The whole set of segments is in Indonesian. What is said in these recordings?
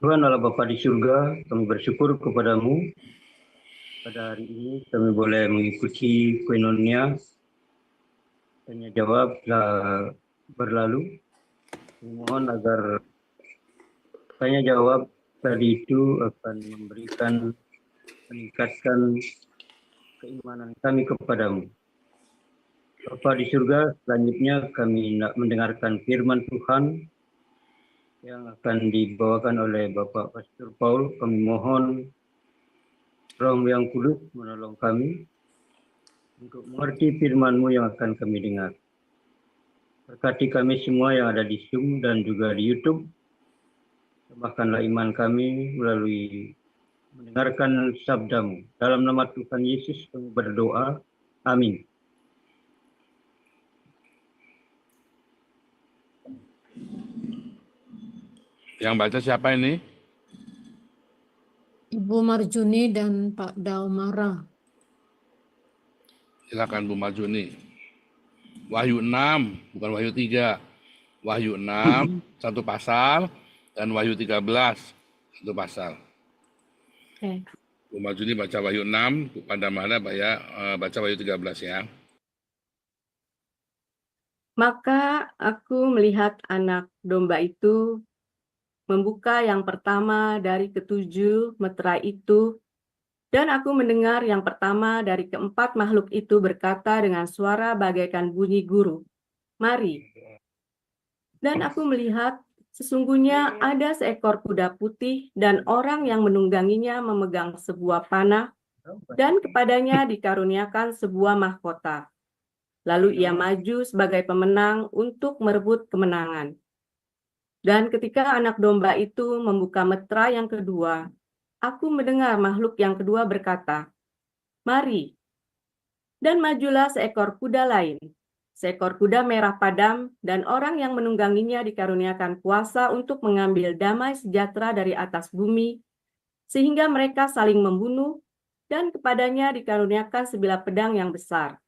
Tuhan Allah Bapa di surga, kami bersyukur kepadamu. Pada hari ini kami boleh mengikuti koinonia. Tanya jawab telah berlalu. Mohon agar tanya jawab tadi itu akan meningkatkan keimanan kami kepadamu. Bapa di surga, selanjutnya kami nak mendengarkan firman Tuhan yang akan dibawakan oleh Bapak Pastor Paul. Kami mohon Roh yang Kudus menolong kami untuk mengerti firman-Mu yang akan kami dengar. Berkati kami semua yang ada di Zoom dan juga di YouTube. Tambahkanlah iman kami melalui mendengarkan sabda-Mu. Dalam nama Tuhan Yesus kami berdoa. Amin. Yang baca siapa ini? Ibu Marjuni dan Pak Daumara. Silakan Bu Marjuni. Wahyu 6, bukan Wahyu 3. Wahyu 6, satu pasal, dan Wahyu 13, satu pasal. Oke. Bu Marjuni baca Wahyu 6, Bu Pandamara baca Wahyu 13 ya. Maka aku melihat anak domba itu membuka yang pertama dari ketujuh meterai itu, dan aku mendengar yang pertama dari keempat makhluk itu berkata dengan suara bagaikan bunyi guru, "Mari." Dan aku melihat sesungguhnya ada seekor kuda putih dan orang yang menungganginya memegang sebuah panah, dan kepadanya dikaruniakan sebuah mahkota. Lalu ia maju sebagai pemenang untuk merebut kemenangan. Dan ketika anak domba itu membuka meterai yang kedua, aku mendengar makhluk yang kedua berkata, "Mari." Dan majulah seekor kuda lain, seekor kuda merah padam, dan orang yang menungganginya dikaruniakan kuasa untuk mengambil damai sejahtera dari atas bumi, sehingga mereka saling membunuh, dan kepadanya dikaruniakan sebilah pedang yang besar.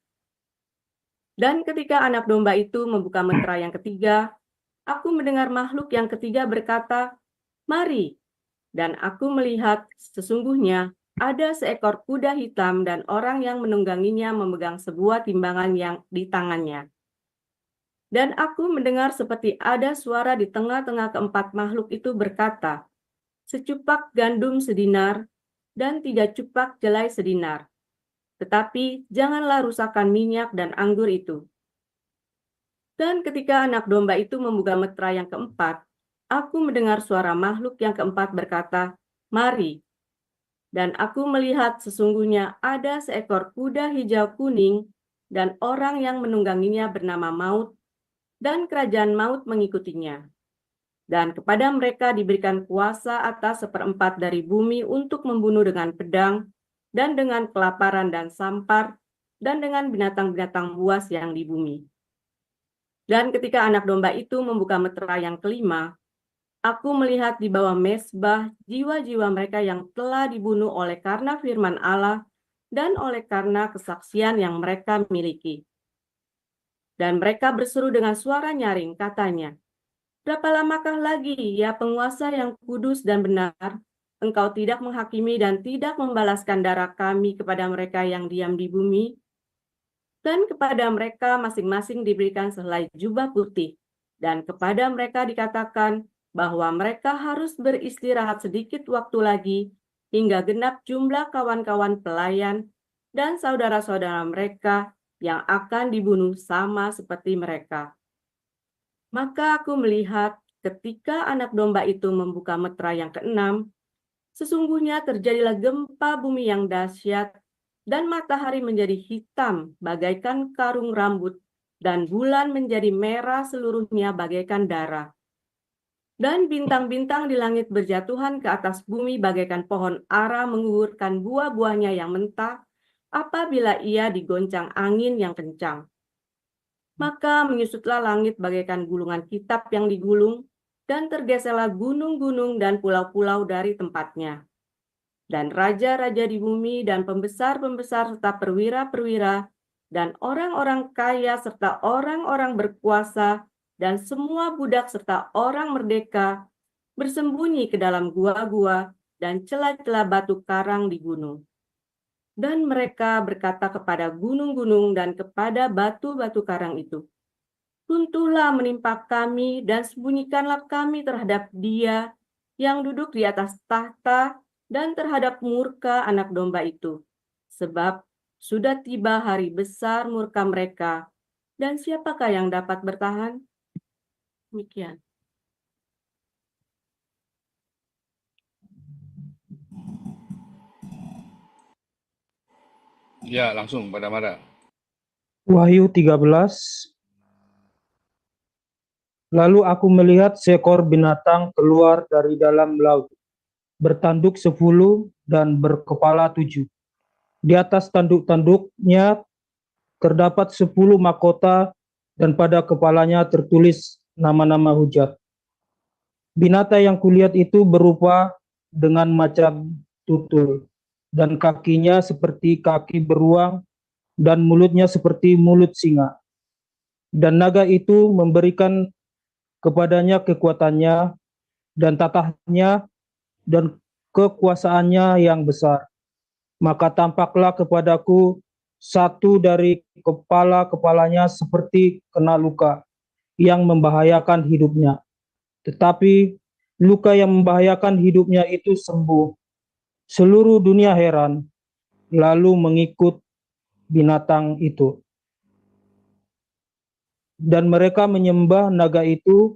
Dan ketika anak domba itu membuka meterai yang ketiga, aku mendengar makhluk yang ketiga berkata, "Mari." Dan aku melihat sesungguhnya ada seekor kuda hitam dan orang yang menungganginya memegang sebuah timbangan yang di tangannya. Dan aku mendengar seperti ada suara di tengah-tengah keempat makhluk itu berkata, "Secupak gandum sedinar dan 3 cupak jelai sedinar. Tetapi janganlah rusakkan minyak dan anggur itu." Dan ketika anak domba itu membuka meterai yang keempat, aku mendengar suara makhluk yang keempat berkata, "Mari." Dan aku melihat sesungguhnya ada seekor kuda hijau kuning dan orang yang menungganginya bernama Maut, dan kerajaan maut mengikutinya. Dan kepada mereka diberikan kuasa atas seperempat dari bumi untuk membunuh dengan pedang, dan dengan kelaparan dan sampar, dan dengan binatang-binatang buas yang di bumi. Dan ketika anak domba itu membuka meterai yang kelima, aku melihat di bawah mezbah jiwa-jiwa mereka yang telah dibunuh oleh karena firman Allah dan oleh karena kesaksian yang mereka miliki. Dan mereka berseru dengan suara nyaring, katanya, "Berapa lamakah lagi, ya penguasa yang kudus dan benar, engkau tidak menghakimi dan tidak membalaskan darah kami kepada mereka yang diam di bumi?" Dan kepada mereka masing-masing diberikan sehelai jubah putih, dan kepada mereka dikatakan bahwa mereka harus beristirahat sedikit waktu lagi, hingga genap jumlah kawan-kawan pelayan dan saudara-saudara mereka yang akan dibunuh sama seperti mereka. Maka aku melihat ketika anak domba itu membuka meterai yang keenam, sesungguhnya terjadilah gempa bumi yang dahsyat, dan matahari menjadi hitam bagaikan karung rambut, dan bulan menjadi merah seluruhnya bagaikan darah. Dan bintang-bintang di langit berjatuhan ke atas bumi bagaikan pohon ara menggugurkan buah-buahnya yang mentah apabila ia digoncang angin yang kencang. Maka menyusutlah langit bagaikan gulungan kitab yang digulung, dan tergeserlah gunung-gunung dan pulau-pulau dari tempatnya. Dan raja-raja di bumi dan pembesar-pembesar serta perwira-perwira dan orang-orang kaya serta orang-orang berkuasa dan semua budak serta orang merdeka bersembunyi ke dalam gua-gua dan celah-celah batu karang di gunung. Dan mereka berkata kepada gunung-gunung dan kepada batu-batu karang itu, "Runtuhlah menimpa kami dan sembunyikanlah kami terhadap Dia yang duduk di atas tahta dan terhadap murka anak domba itu. Sebab sudah tiba hari besar murka mereka, dan siapakah yang dapat bertahan?" Demikian. Ya, langsung pada Mara. Wahyu 13. Lalu aku melihat seekor binatang keluar dari dalam laut, bertanduk 10 dan berkepala 7. Di atas tanduk-tanduknya terdapat 10 mahkota dan pada kepalanya tertulis nama-nama hujat. Binatang yang kulihat itu berupa dengan macam tutul, dan kakinya seperti kaki beruang, dan mulutnya seperti mulut singa. Dan naga itu memberikan kepadanya kekuatannya dan tatahnya dan kekuasaannya yang besar. Maka tampaklah kepadaku satu dari kepala-kepalanya seperti kena luka yang membahayakan hidupnya. Tetapi luka yang membahayakan hidupnya itu sembuh. Seluruh dunia heran, lalu mengikut binatang itu. Dan mereka menyembah naga itu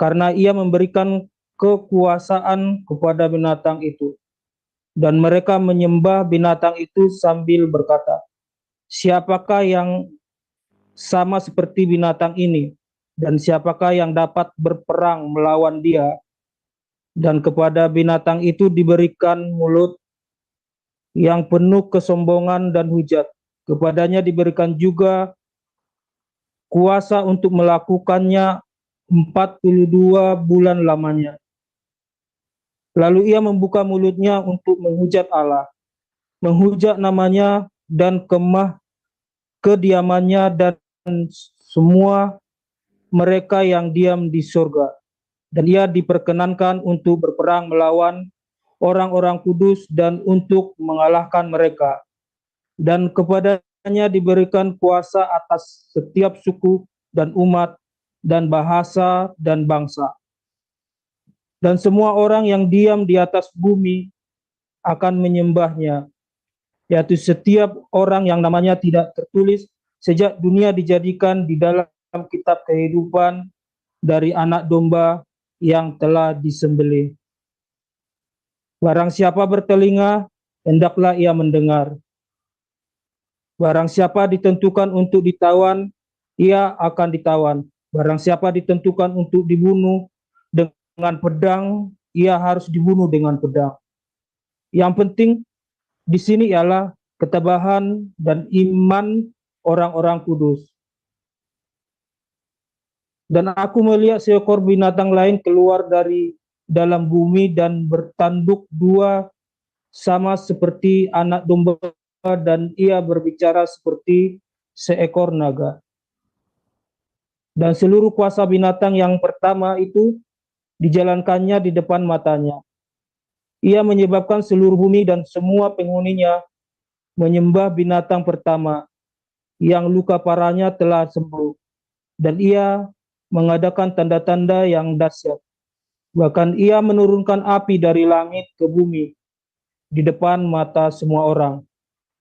karena ia memberikan kekuasaan kepada binatang itu. Dan mereka menyembah binatang itu sambil berkata, "Siapakah yang sama seperti binatang ini? Dan siapakah yang dapat berperang melawan dia?" Dan kepada binatang itu diberikan mulut yang penuh kesombongan dan hujat. Kepadanya diberikan juga kuasa untuk melakukannya 42 bulan lamanya. Lalu ia membuka mulutnya untuk menghujat Allah, menghujat namanya dan kemah kediamannya dan semua mereka yang diam di surga. Dan ia diperkenankan untuk berperang melawan orang-orang kudus dan untuk mengalahkan mereka. Dan kepadanya diberikan kuasa atas setiap suku dan umat dan bahasa dan bangsa. Dan semua orang yang diam di atas bumi akan menyembahnya, yaitu setiap orang yang namanya tidak tertulis sejak dunia dijadikan di dalam kitab kehidupan dari anak domba yang telah disembelih. Barang siapa bertelinga, hendaklah ia mendengar. Barang siapa ditentukan untuk ditawan, ia akan ditawan. Barang siapa ditentukan untuk dibunuh dengan pedang, ia harus dibunuh dengan pedang. Yang penting di sini ialah ketabahan dan iman orang-orang kudus. Dan aku melihat seekor binatang lain keluar dari dalam bumi dan bertanduk 2 sama seperti anak domba, dan ia berbicara seperti seekor naga. Dan seluruh kuasa binatang yang pertama itu dijalankannya di depan matanya. Ia menyebabkan seluruh bumi dan semua penghuninya menyembah binatang pertama yang luka parahnya telah sembuh. Dan ia mengadakan tanda-tanda yang dahsyat. Bahkan ia menurunkan api dari langit ke bumi di depan mata semua orang.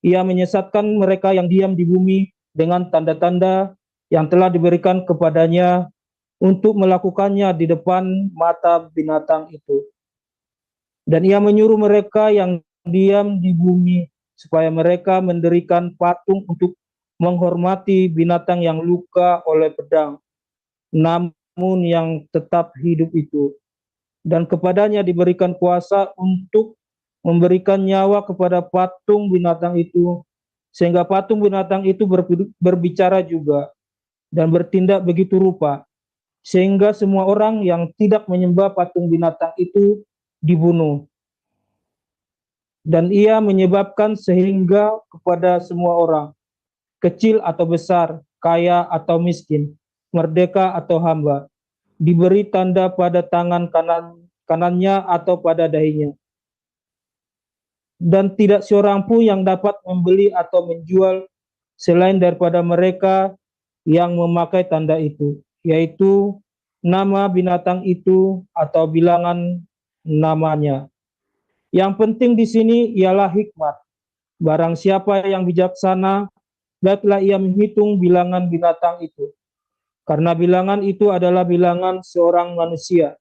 Ia menyesatkan mereka yang diam di bumi dengan tanda-tanda yang telah diberikan kepadanya untuk melakukannya di depan mata binatang itu. Dan ia menyuruh mereka yang diam di bumi supaya mereka mendirikan patung untuk menghormati binatang yang luka oleh pedang, namun yang tetap hidup itu. Dan kepadanya diberikan kuasa untuk memberikan nyawa kepada patung binatang itu, sehingga patung binatang itu berbicara juga dan bertindak begitu rupa, sehingga semua orang yang tidak menyembah patung binatang itu dibunuh. Dan ia menyebabkan sehingga kepada semua orang, kecil atau besar, kaya atau miskin, merdeka atau hamba, diberi tanda pada tangan kanannya atau pada dahinya. Dan tidak seorang pun yang dapat membeli atau menjual selain daripada mereka yang memakai tanda itu, yaitu nama binatang itu atau bilangan namanya. Yang penting di sini ialah hikmat. Barang siapa yang bijaksana, baiklah ia menghitung bilangan binatang itu. Karena bilangan itu adalah bilangan seorang manusia.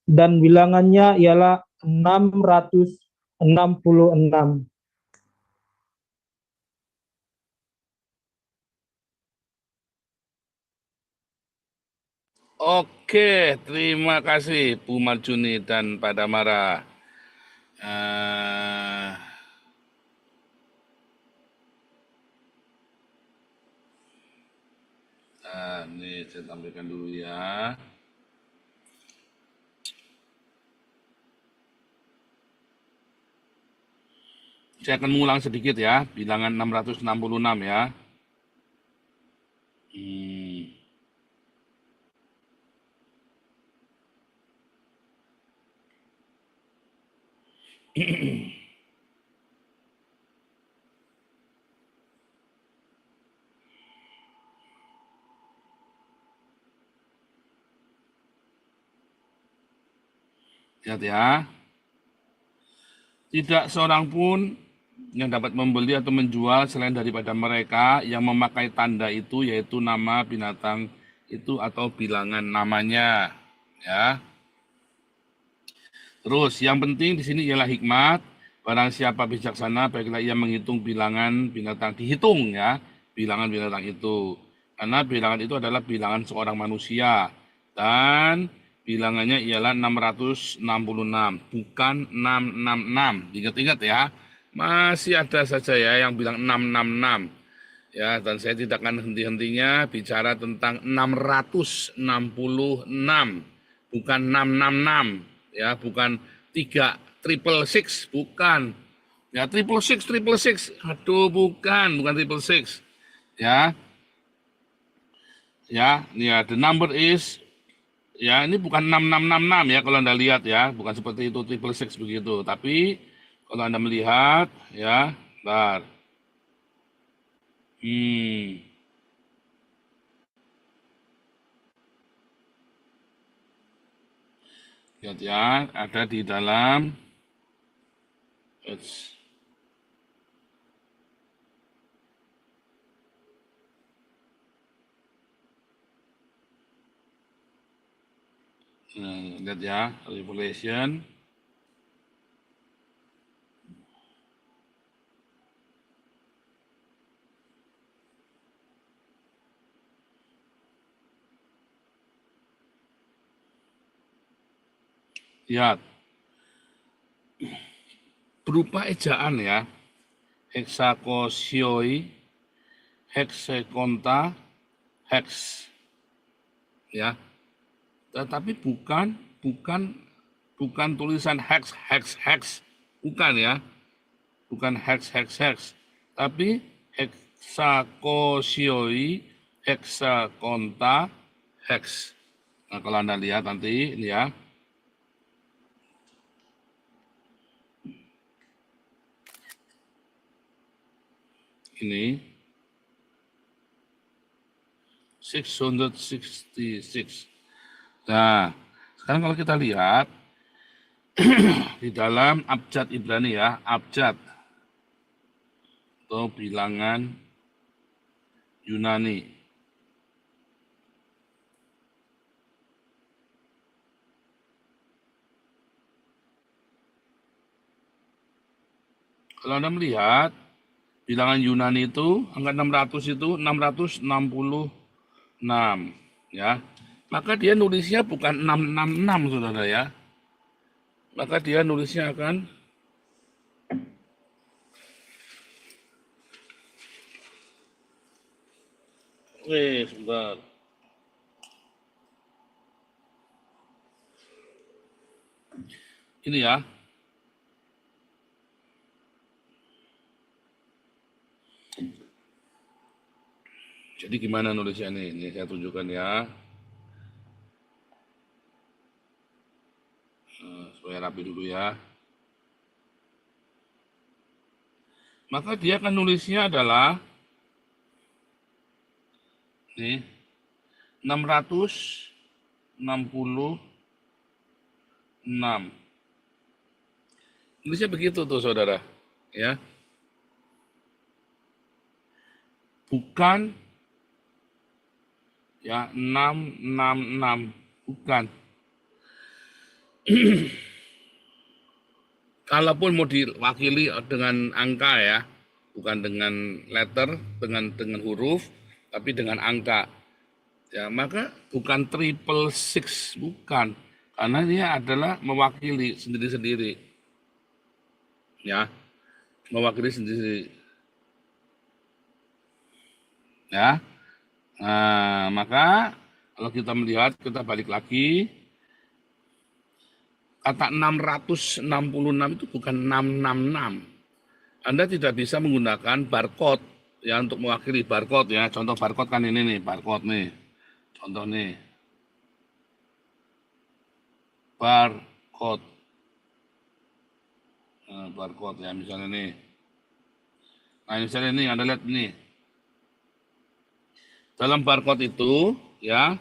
Dan bilangannya ialah 666. Oke, terima kasih Bu Marjuni dan Pak Damara. Ini saya tampilkan dulu ya. Saya akan mengulang sedikit ya, bilangan 666 ya. Lihat ya. Tidak seorang pun yang dapat membeli atau menjual selain daripada mereka yang memakai tanda itu, yaitu nama binatang itu atau bilangan namanya. Ya. Terus yang penting di sini ialah hikmat. Barang siapa bijaksana, baiklah ia menghitung bilangan binatang. Dihitung ya, bilangan binatang itu. Karena bilangan itu adalah bilangan seorang manusia. Dan bilangannya ialah 666, bukan 666. Ingat-ingat ya, masih ada saja ya yang bilang 666. Ya, dan saya tidak akan henti-hentinya bicara tentang 666, bukan 666. Ya, bukan 666, bukan. Ya, 666. Aduh, bukan triple six. Ya. Ya, ini ya, the number is, ya ini bukan 6666 ya kalau Anda lihat ya, bukan seperti itu 666 begitu. Tapi kalau Anda melihat ya, bentar. Lihat ya, ada di dalam lihat ya, Revelation. Lihat. Berupa ejaan ya. Hexakosioi, hexakonta, hex. Ya. Tetapi bukan tulisan hex, bukan ya, bukan hex, tapi hexakosioi, hexakonta, hex. Nah kalau Anda lihat nanti ini ya, ini 666. Nah, sekarang kalau kita lihat di dalam abjad Ibrani ya, abjad atau bilangan Yunani. Kalau Anda melihat bilangan Yunani itu angka 600 itu 666 ya. Maka dia nulisnya bukan 666 Saudara ya. Maka dia nulisnya akan sebentar. Ini ya. Jadi gimana nulisnya ini? Ini saya tunjukkan ya. Supaya rapi dulu ya. Maka dia akan nulisnya adalah nih 666. Nulisnya begitu tuh saudara, ya. Bukan ya 666, bukan. Kalaupun mau diwakili dengan angka ya, bukan dengan letter, dengan huruf, tapi dengan angka. Ya, maka bukan 666, bukan. Karena dia adalah mewakili sendiri-sendiri. Ya, mewakili sendiri. Ya. Nah, maka kalau kita melihat, kita balik lagi, kata 666 itu bukan 666. Anda tidak bisa menggunakan barcode ya untuk mewakili barcode ya. Contoh barcode kan ini nih, barcode nih. Contoh nih. Barcode. Nah, barcode ya misalnya nih. Nah, misalnya nih Anda lihat nih. Dalam barcode itu ya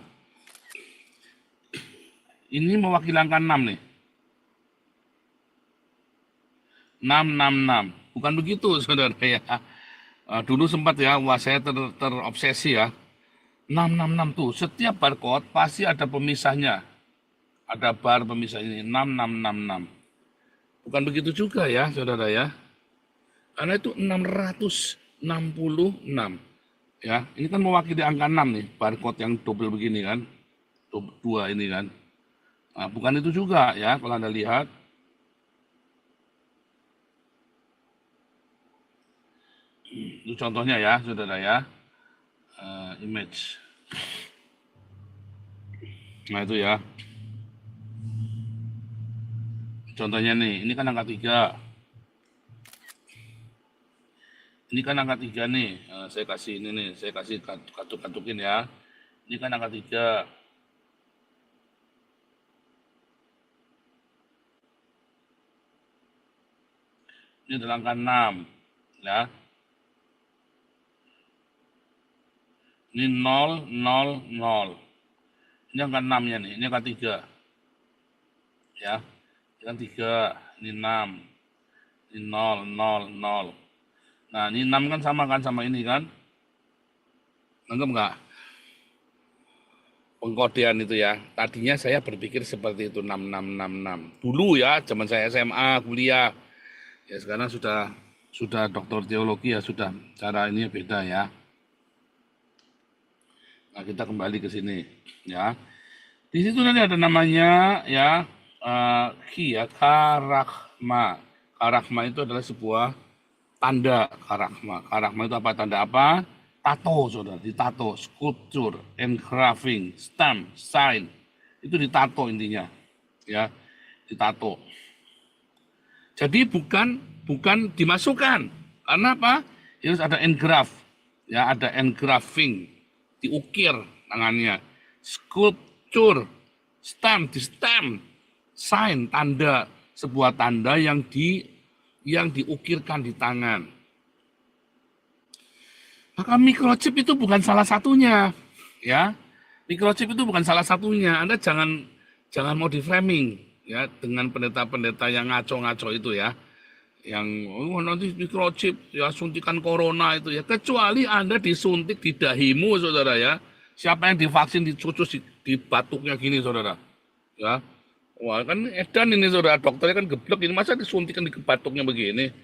ini mewakili angka 6 nih. 666. Bukan begitu, saudara ya. Dulu sempat ya, wah saya terobsesi ya. 666 tuh, setiap barcode pasti ada pemisahnya. Ada bar pemisah ini, 6666. Bukan begitu juga ya, saudara ya. Karena itu 666. Ya, ini kan mewakili angka 6 nih, barcode yang double begini kan. 2 ini kan. Nah, bukan itu juga ya, kalau Anda lihat. Itu contohnya ya, saudara ya. Image. Nah itu ya. Contohnya nih, ini kan angka 3. Ini kan angka 3 nih. Saya kasih ini nih, saya kasih katuk-katukin ya. Ini kan angka 3. Ini adalah angka 6. Ya. Ini 0, 0, 0. Ini angka 6-nya nih, ini angka 3. Ya, ini kan 3, ini 6. Ini 0, 0, 0. Nah, ini 6 kan sama ini kan? Anggap nggak? Pengkodean itu ya. Tadinya saya berpikir seperti itu, 6666. Dulu ya, zaman saya SMA, kuliah. Ya sekarang sudah doktor teologi ya, sudah cara ini beda ya. Nah, kita kembali ke sini ya. Di situ nanti ada namanya ya karakma. Karakma itu adalah sebuah tanda karakma. Karakma itu apa? Tanda apa? Tato, saudara. Ditato, sculpture, engraving, stamp, sign. Itu ditato intinya. Ya, ditato. Jadi bukan dimasukkan. Karena apa? Harus ada engrave. Ya, ada engraving. Diukir tangannya. Sculpture, stamp, di stamp, sign, tanda, sebuah tanda yang diukirkan di tangan. Maka microchip itu bukan salah satunya, ya. Microchip itu bukan salah satunya. Anda jangan mau di framing ya dengan pendeta-pendeta yang ngaco-ngaco itu ya. Yang nanti microchip ya suntikan corona itu ya. Kecuali Anda disuntik di dahimu, saudara ya. Siapa yang divaksin dicucus di batuknya gini, saudara. Ya. Wah, kan edan ini, saudara. Dokternya kan geblek ini, masa disuntikan di batuknya begini.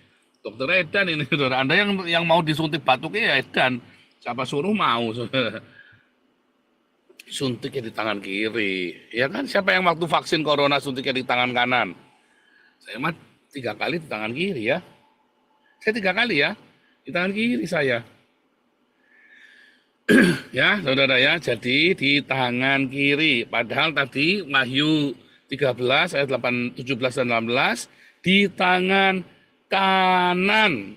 Dokter edan ini, saudara. Anda yang mau disuntik batuknya ya edan. Siapa suruh mau, saudara. Suntiknya di tangan kiri. Ya kan, siapa yang waktu vaksin corona suntiknya di tangan kanan? Saya mah 3 kali di tangan kiri ya. Saya 3 kali ya, di tangan kiri saya. Ya, saudara ya, jadi di tangan kiri. Padahal tadi Wahyu 13 ayat 8, 17 dan 18 di tangan kanan.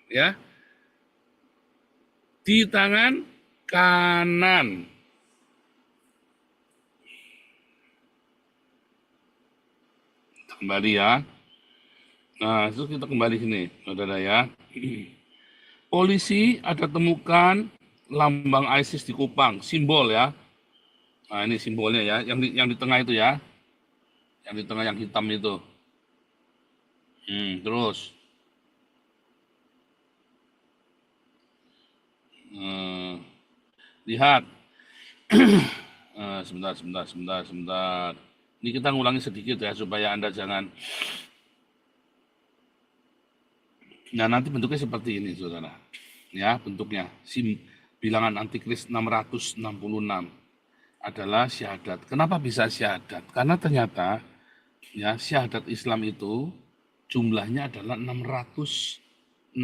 Ya. Di tangan kanan. Kembali ya. Nah, itu kita kembali sini, saudara ya. Polisi ada temukan lambang ISIS di Kupang, simbol ya. Nah, ini simbolnya ya, yang di tengah itu ya. Yang di tengah yang hitam itu. Terus. Lihat. Sebentar. Ini kita ngulangi sedikit ya, supaya Anda jangan. Nah, nanti bentuknya seperti ini, saudara. Ya, bentuknya. Bilangan antikris 666 adalah syahadat. Kenapa bisa syahadat? Karena ternyata ya syahadat Islam itu jumlahnya adalah 616.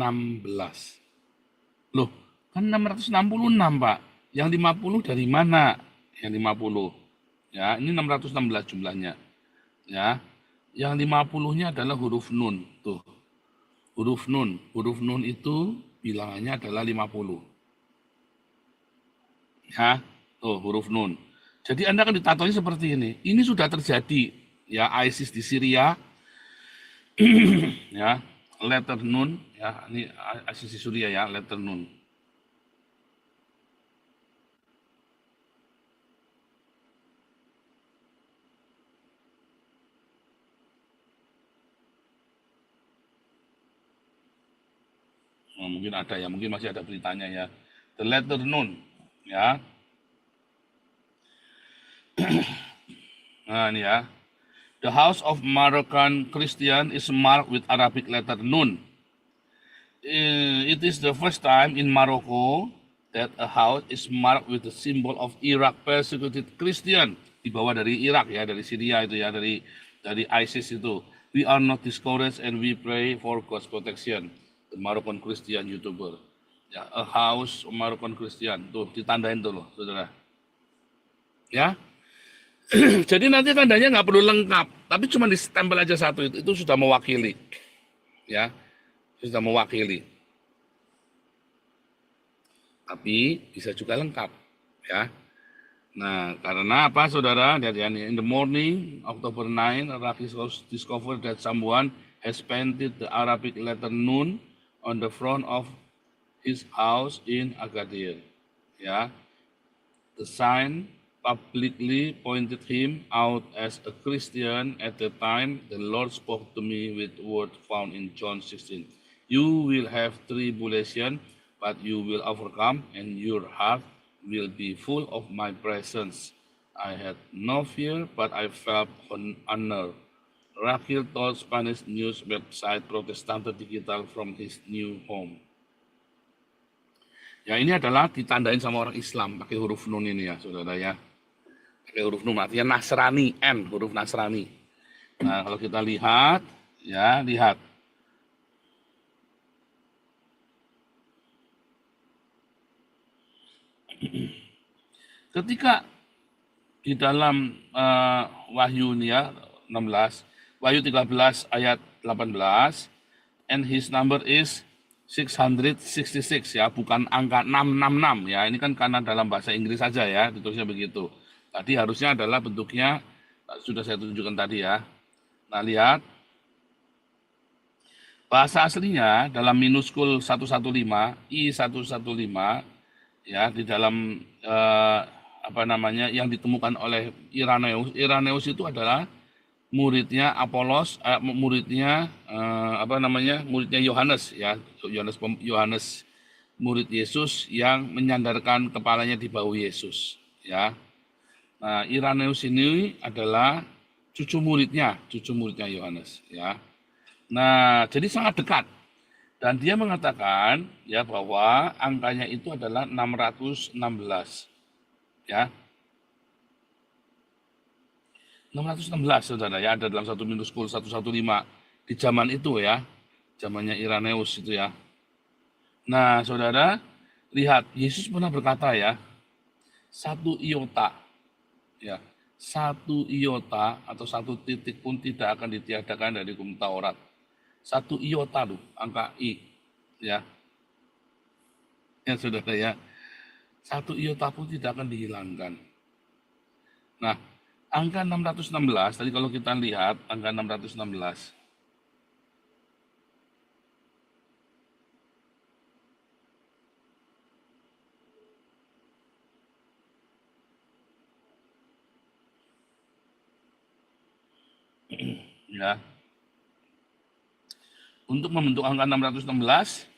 Loh, kan 666, Pak. Yang 50 dari mana? Yang 50. Ya, ini 616 jumlahnya. Ya. Yang 50-nya adalah huruf nun. Tuh. Huruf nun itu bilangannya adalah 50. Ya, tuh huruf nun. Jadi Anda akan ditatonya seperti ini. Ini sudah terjadi ya, ISIS di Syria. Ya, letter nun ya, ini ISIS di Syria ya, letter nun. Nah, mungkin ada ya, mungkin masih ada beritanya ya. The letter nun, ya. Nah, ini ya. The house of Moroccan Christian is marked with Arabic letter nun. It is the first time in Morocco that a house is marked with the symbol of Iraq persecuted Christian. Dibawa dari Irak ya, dari Syria itu ya, dari ISIS itu. We are not discouraged and we pray for God's protection. The Moroccan Christian YouTuber. Ya, a house of Moroccan Christian. Tuh, ditandain tuh loh, saudara. Ya. Jadi nanti tandanya nggak perlu lengkap, tapi cuma ditempel aja satu itu sudah mewakili. Ya. Sudah mewakili. Tapi bisa juga lengkap, ya. Nah, karena apa, saudara? In the morning, October 9, Rakis discovered that someone has painted the Arabic letter nun on the front of his house in Agadir. Ya, the sign publicly pointed him out as a Christian. At the time, the Lord spoke to me with word found in John 16. You will have tribulation, but you will overcome, and your heart will be full of my presence. I had no fear, but I felt honor. Rakil told Spanish news website Protestante Digital from his new home. Ya, ini adalah ditandain sama orang Islam pakai huruf nun ini ya, saudara ya. Pakai huruf nun artinya Nasrani, N, huruf Nasrani. Nah, kalau kita lihat, ya, lihat. Ketika di dalam Wahyu ini ya, 16, Wahyu 13 ayat 18, and his number is 666 ya, bukan angka 666 ya. Ini kan karena dalam bahasa Inggris saja ya, ditulisnya begitu. Tadi harusnya adalah bentuknya sudah saya tunjukkan tadi ya. Nah, lihat. Bahasa aslinya dalam minuskul 115, I115 ya, di dalam yang ditemukan oleh Irenaeus. Irenaeus itu adalah muridnya Apolos, muridnya Yohanes ya, Yohanes murid Yesus yang menyandarkan kepalanya di bahu Yesus ya. Nah, Irenaeus ini adalah cucu muridnya Yohanes ya. Nah, jadi sangat dekat. Dan dia mengatakan ya bahwa angkanya itu adalah 616 ya. 616 saudara ya, ada dalam satu minuskul 115 di zaman itu ya, zamannya Irenaeus itu ya. Nah, saudara, lihat, Yesus pernah berkata ya, 1 iota ya, 1 iota atau 1 titik pun tidak akan ditiadakan dari hukum Taurat. 1 iota loh, angka I ya. Ya saudara ya, 1 iota pun tidak akan dihilangkan. Nah, Angka 616, tadi kalau kita lihat angka 616. Ya. Untuk membentuk angka 616,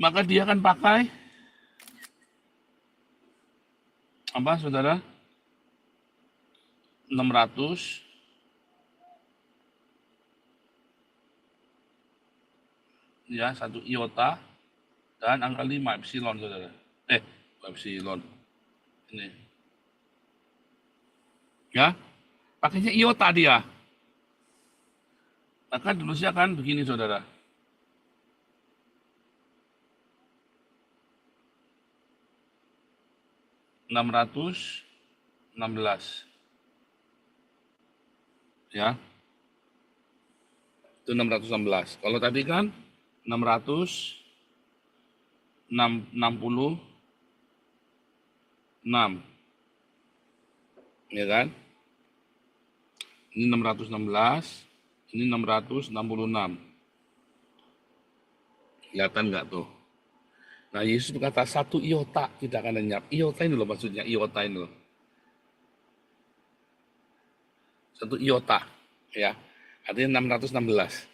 maka dia akan pakai apa, saudara? 600 ya, 1 iota dan angka 5 epsilon, saudara. Epsilon. Ini. Ya. Pakainya iota dia. Maka tulisnya kan begini, saudara. (616) ya, itu 616. Kalau tadi kan 666 ya kan, ini 616, ini 666. Kelihatan nggak tuh? Nah, Yesus berkata 1 iota kita akan lenyap. Iota ini loh maksudnya, iota ini loh. 1 iota, ya. Artinya 616.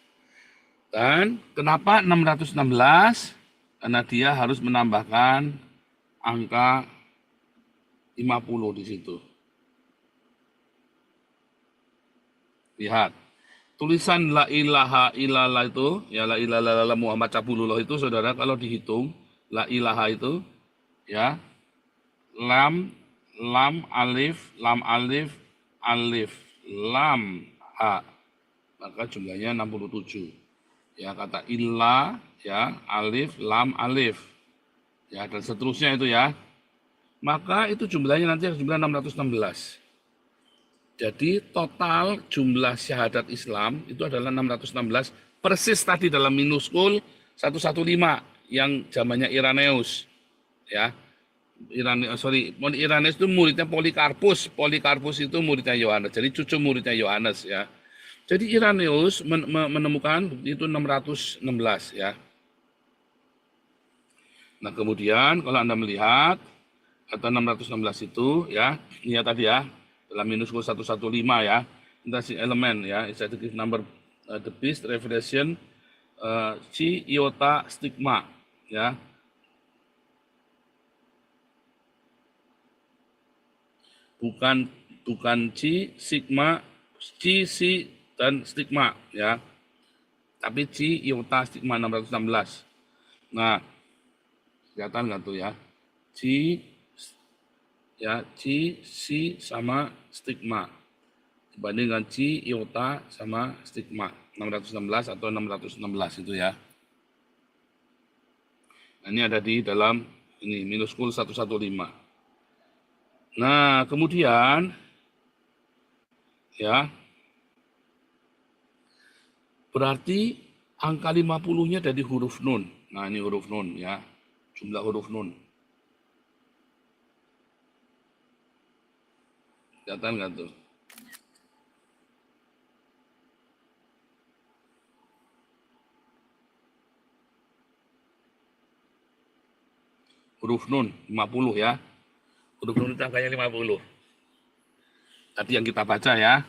Dan kenapa 616? Karena dia harus menambahkan angka 50 di situ. Lihat. Tulisan la ilaha illallah itu, ya la ilaha illallah Muhammad Cabulullah itu, saudara, kalau dihitung, la ilaha itu, ya, lam, alif, alif, lam, ha. Maka jumlahnya 67. Ya, kata illa, ya, alif, lam, alif. Ya, dan seterusnya itu ya. Maka itu jumlahnya nanti jumlah 616. Jadi total jumlah syahadat Islam itu adalah 616, persis tadi dalam minuskul 115 yang zamannya Irenaeus. Ya. Irenaeus itu muridnya Polikarpus. Polikarpus itu muridnya Yohanes. Jadi cucu muridnya Yohanes ya. Jadi Irenaeus menemukan bukti itu 616 ya. Nah, kemudian kalau Anda melihat kata 616 itu ya, ini ya tadi ya, dalam minuskul 115 ya, intasi elemen ya, scientific number, the beast revelation, chi iota stigma ya. Bukan chi, sigma, chi, si dan stigma ya. Tapi chi iota stigma 616. Nah, kelihatan nggak tuh ya? Chi ya, chi, si sama stigma. Dibandingkan chi, iota sama stigma. 616 atau 616 itu ya. Nah, ini ada di dalam ini minuskul 115. Nah, kemudian ya, berarti angka 50-nya dari huruf nun. Nah, ini huruf nun ya. Jumlah huruf nun. Kelihatan nggak tuh? Huruf nun 50 ya. Huruf nun itu angkanya 50. Tadi yang kita baca ya.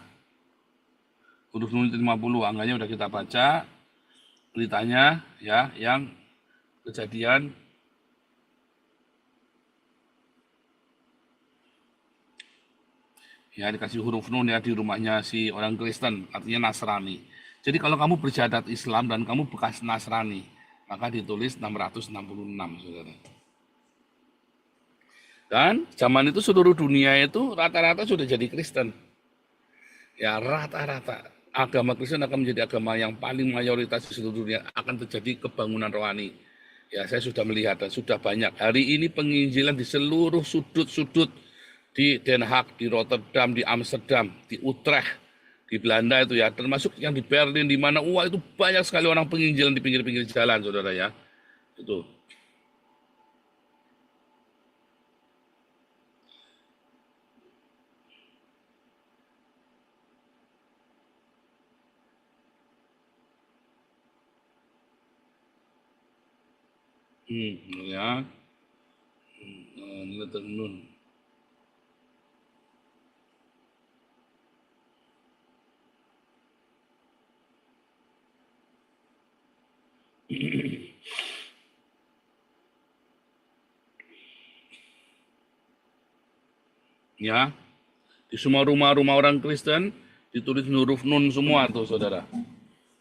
Huruf nun itu 50, angkanya udah kita baca. Beritanya ya, yang kejadian ya, dikasih huruf nun ya di rumahnya si orang Kristen, artinya Nasrani. Jadi kalau kamu bersyahadat Islam dan kamu bekas Nasrani, maka ditulis 666, saudara. Dan zaman itu seluruh dunia itu rata-rata sudah jadi Kristen. Ya, rata-rata. Agama Kristen akan menjadi agama yang paling mayoritas di seluruh dunia, akan terjadi kebangunan rohani. Ya, saya sudah melihat dan sudah banyak. Hari ini penginjilan di seluruh sudut-sudut, di Den Haag, di Rotterdam, di Amsterdam, di Utrecht, di Belanda itu ya, termasuk yang di Berlin, di mana itu banyak sekali orang penginjilan di pinggir-pinggir jalan, saudara ya. Itu. Ya. Ini letter nun. Ya, di semua rumah-rumah orang Kristen ditulis huruf nun semua tuh, saudara.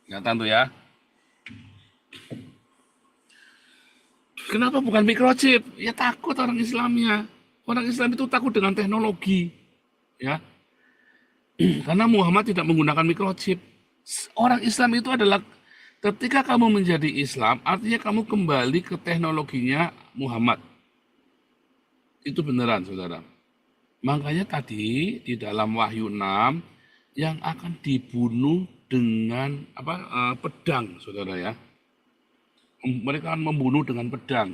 Kelihatan tuh ya. Kenapa bukan microchip? Ya takut orang Islamnya. Orang Islam itu takut dengan teknologi. Ya. Karena Muhammad tidak menggunakan microchip. Orang Islam itu adalah ketika kamu menjadi Islam, artinya kamu kembali ke teknologinya Muhammad. Itu beneran, saudara. Makanya tadi di dalam Wahyu 6 yang akan dibunuh dengan pedang, saudara ya. Mereka akan membunuh dengan pedang.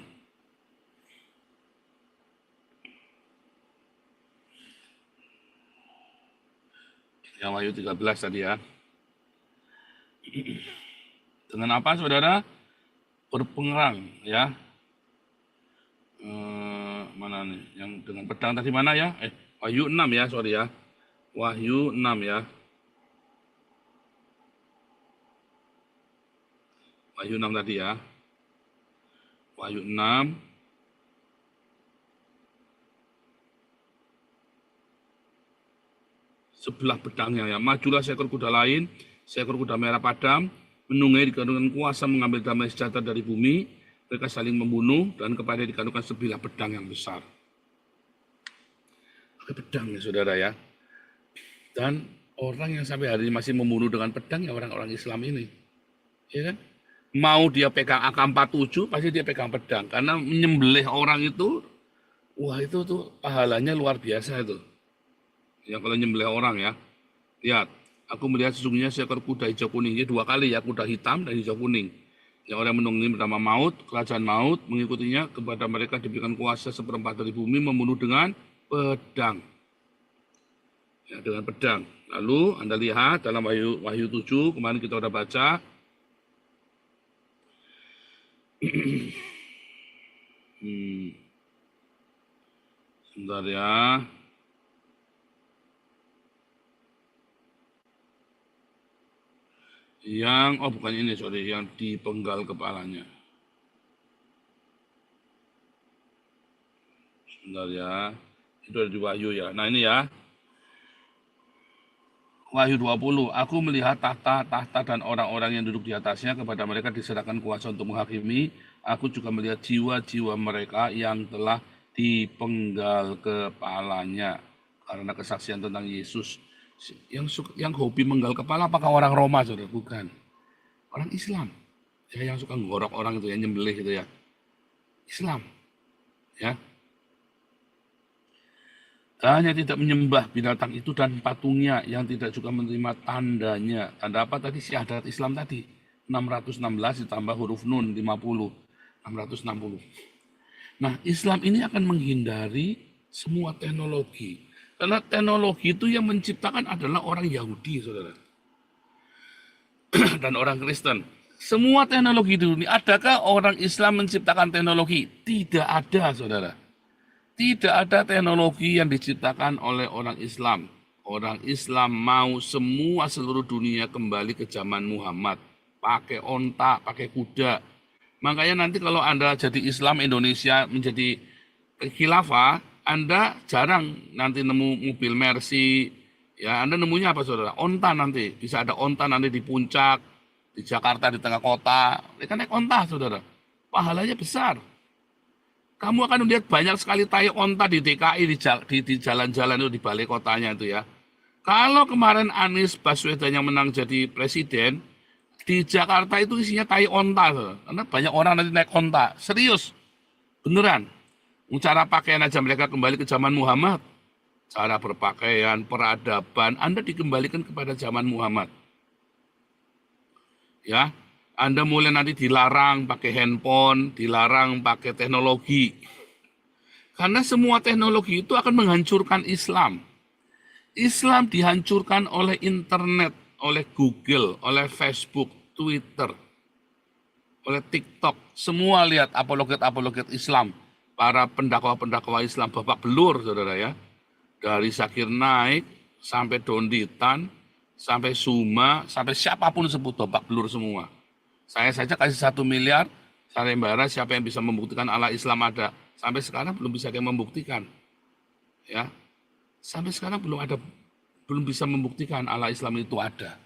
Yang Wahyu 13 tadi ya. Dengan apa, saudara? Berperang ya. Mana nih? Yang dengan pedang tadi mana ya? Wahyu 6 ya, sorry ya. Wahyu 6 ya. Wahyu 6 tadi ya. Wahyu 6. Sebelah pedangnya ya. Majulah seekor kuda lain, seekor kuda merah padam, menunggangi dikandungkan kuasa mengambil damai sejahtera dari bumi. Mereka saling membunuh dan kepada dikandungkan sebilah pedang yang besar. Pakai pedang ya, saudara ya. Dan orang yang sampai hari ini masih membunuh dengan pedang ya orang-orang Islam ini. Ya kan? Mau dia pegang AK-47, pasti dia pegang pedang. Karena menyembelih orang itu, wah itu tuh pahalanya luar biasa itu. Yang kalau nyembelih orang ya. Lihat, aku melihat sesungguhnya seekor kuda hijau kuning. Ini 2 kali ya, kuda hitam dan hijau kuning. Yang orang menunggangi bernama Maut, kerajaan Maut, mengikutinya kepada mereka diberikan kuasa 1/4 dari bumi membunuh dengan pedang. Ya, dengan pedang. Lalu Anda lihat dalam Wahyu 7, kemarin kita udah baca. Sebentar ya. Bukan ini, sorry, yang dipenggal kepalanya. Sebentar ya. Itu ada di Wahyu ya. Nah ini ya. Wahyu 20. Aku melihat tahta dan orang-orang yang duduk di atasnya, kepada mereka diserahkan kuasa untuk menghakimi. Aku juga melihat jiwa-jiwa mereka yang telah dipenggal kepalanya karena kesaksian tentang Yesus. Yang hobi menggal kepala apakah orang Roma, saudara? Bukan. Orang Islam. Ya, yang suka ngorok orang itu, yang nyembelih gitu ya. Islam. Ya. Dan yang tidak menyembah binatang itu dan patungnya, yang tidak juga menerima tandanya. Tanda apa tadi? Syahadat Islam tadi. 616 ditambah huruf nun 50. 660. Nah, Islam ini akan menghindari semua teknologi. Karena teknologi itu yang menciptakan adalah orang Yahudi, saudara. Dan orang Kristen. Semua teknologi di dunia, adakah orang Islam menciptakan teknologi? Tidak ada, saudara. Tidak ada teknologi yang diciptakan oleh orang Islam. Orang Islam mau semua seluruh dunia kembali ke zaman Muhammad. Pakai onta, pakai kuda. Makanya nanti kalau Anda jadi Islam Indonesia menjadi khilafah, Anda jarang nanti nemu mobil Mercy. Ya, Anda nemunya apa, saudara? Onta nanti. Bisa ada onta nanti di puncak, di Jakarta, di tengah kota. Mereka naik onta, saudara. Pahalanya besar. Kamu akan melihat banyak sekali tai onta di DKI, di jalan-jalan itu, di balai kotanya itu ya. Kalau kemarin Anies Baswedan yang menang jadi presiden, di Jakarta itu isinya tai onta. Saudara. Karena banyak orang nanti naik onta. Serius. Beneran. Cara pakaian aja mereka kembali ke zaman Muhammad. Cara berpakaian, peradaban, Anda dikembalikan kepada zaman Muhammad. Ya, Anda mulai nanti dilarang pakai handphone, dilarang pakai teknologi. Karena semua teknologi itu akan menghancurkan Islam. Islam dihancurkan oleh internet, oleh Google, oleh Facebook, Twitter. oleh TikTok. Semua lihat apologet-apologet Islam, para pendakwa-pendakwa Islam babak belur, saudara ya. Dari Zakir Naik sampai Donditan, sampai Suma, sampai siapapun sebut babak belur semua. Saya saja kasih 1 miliar, sayembara siapa yang bisa membuktikan Allah Islam ada. Sampai sekarang belum bisa ada yang membuktikan. Ya, sampai sekarang belum bisa membuktikan Allah Islam itu ada.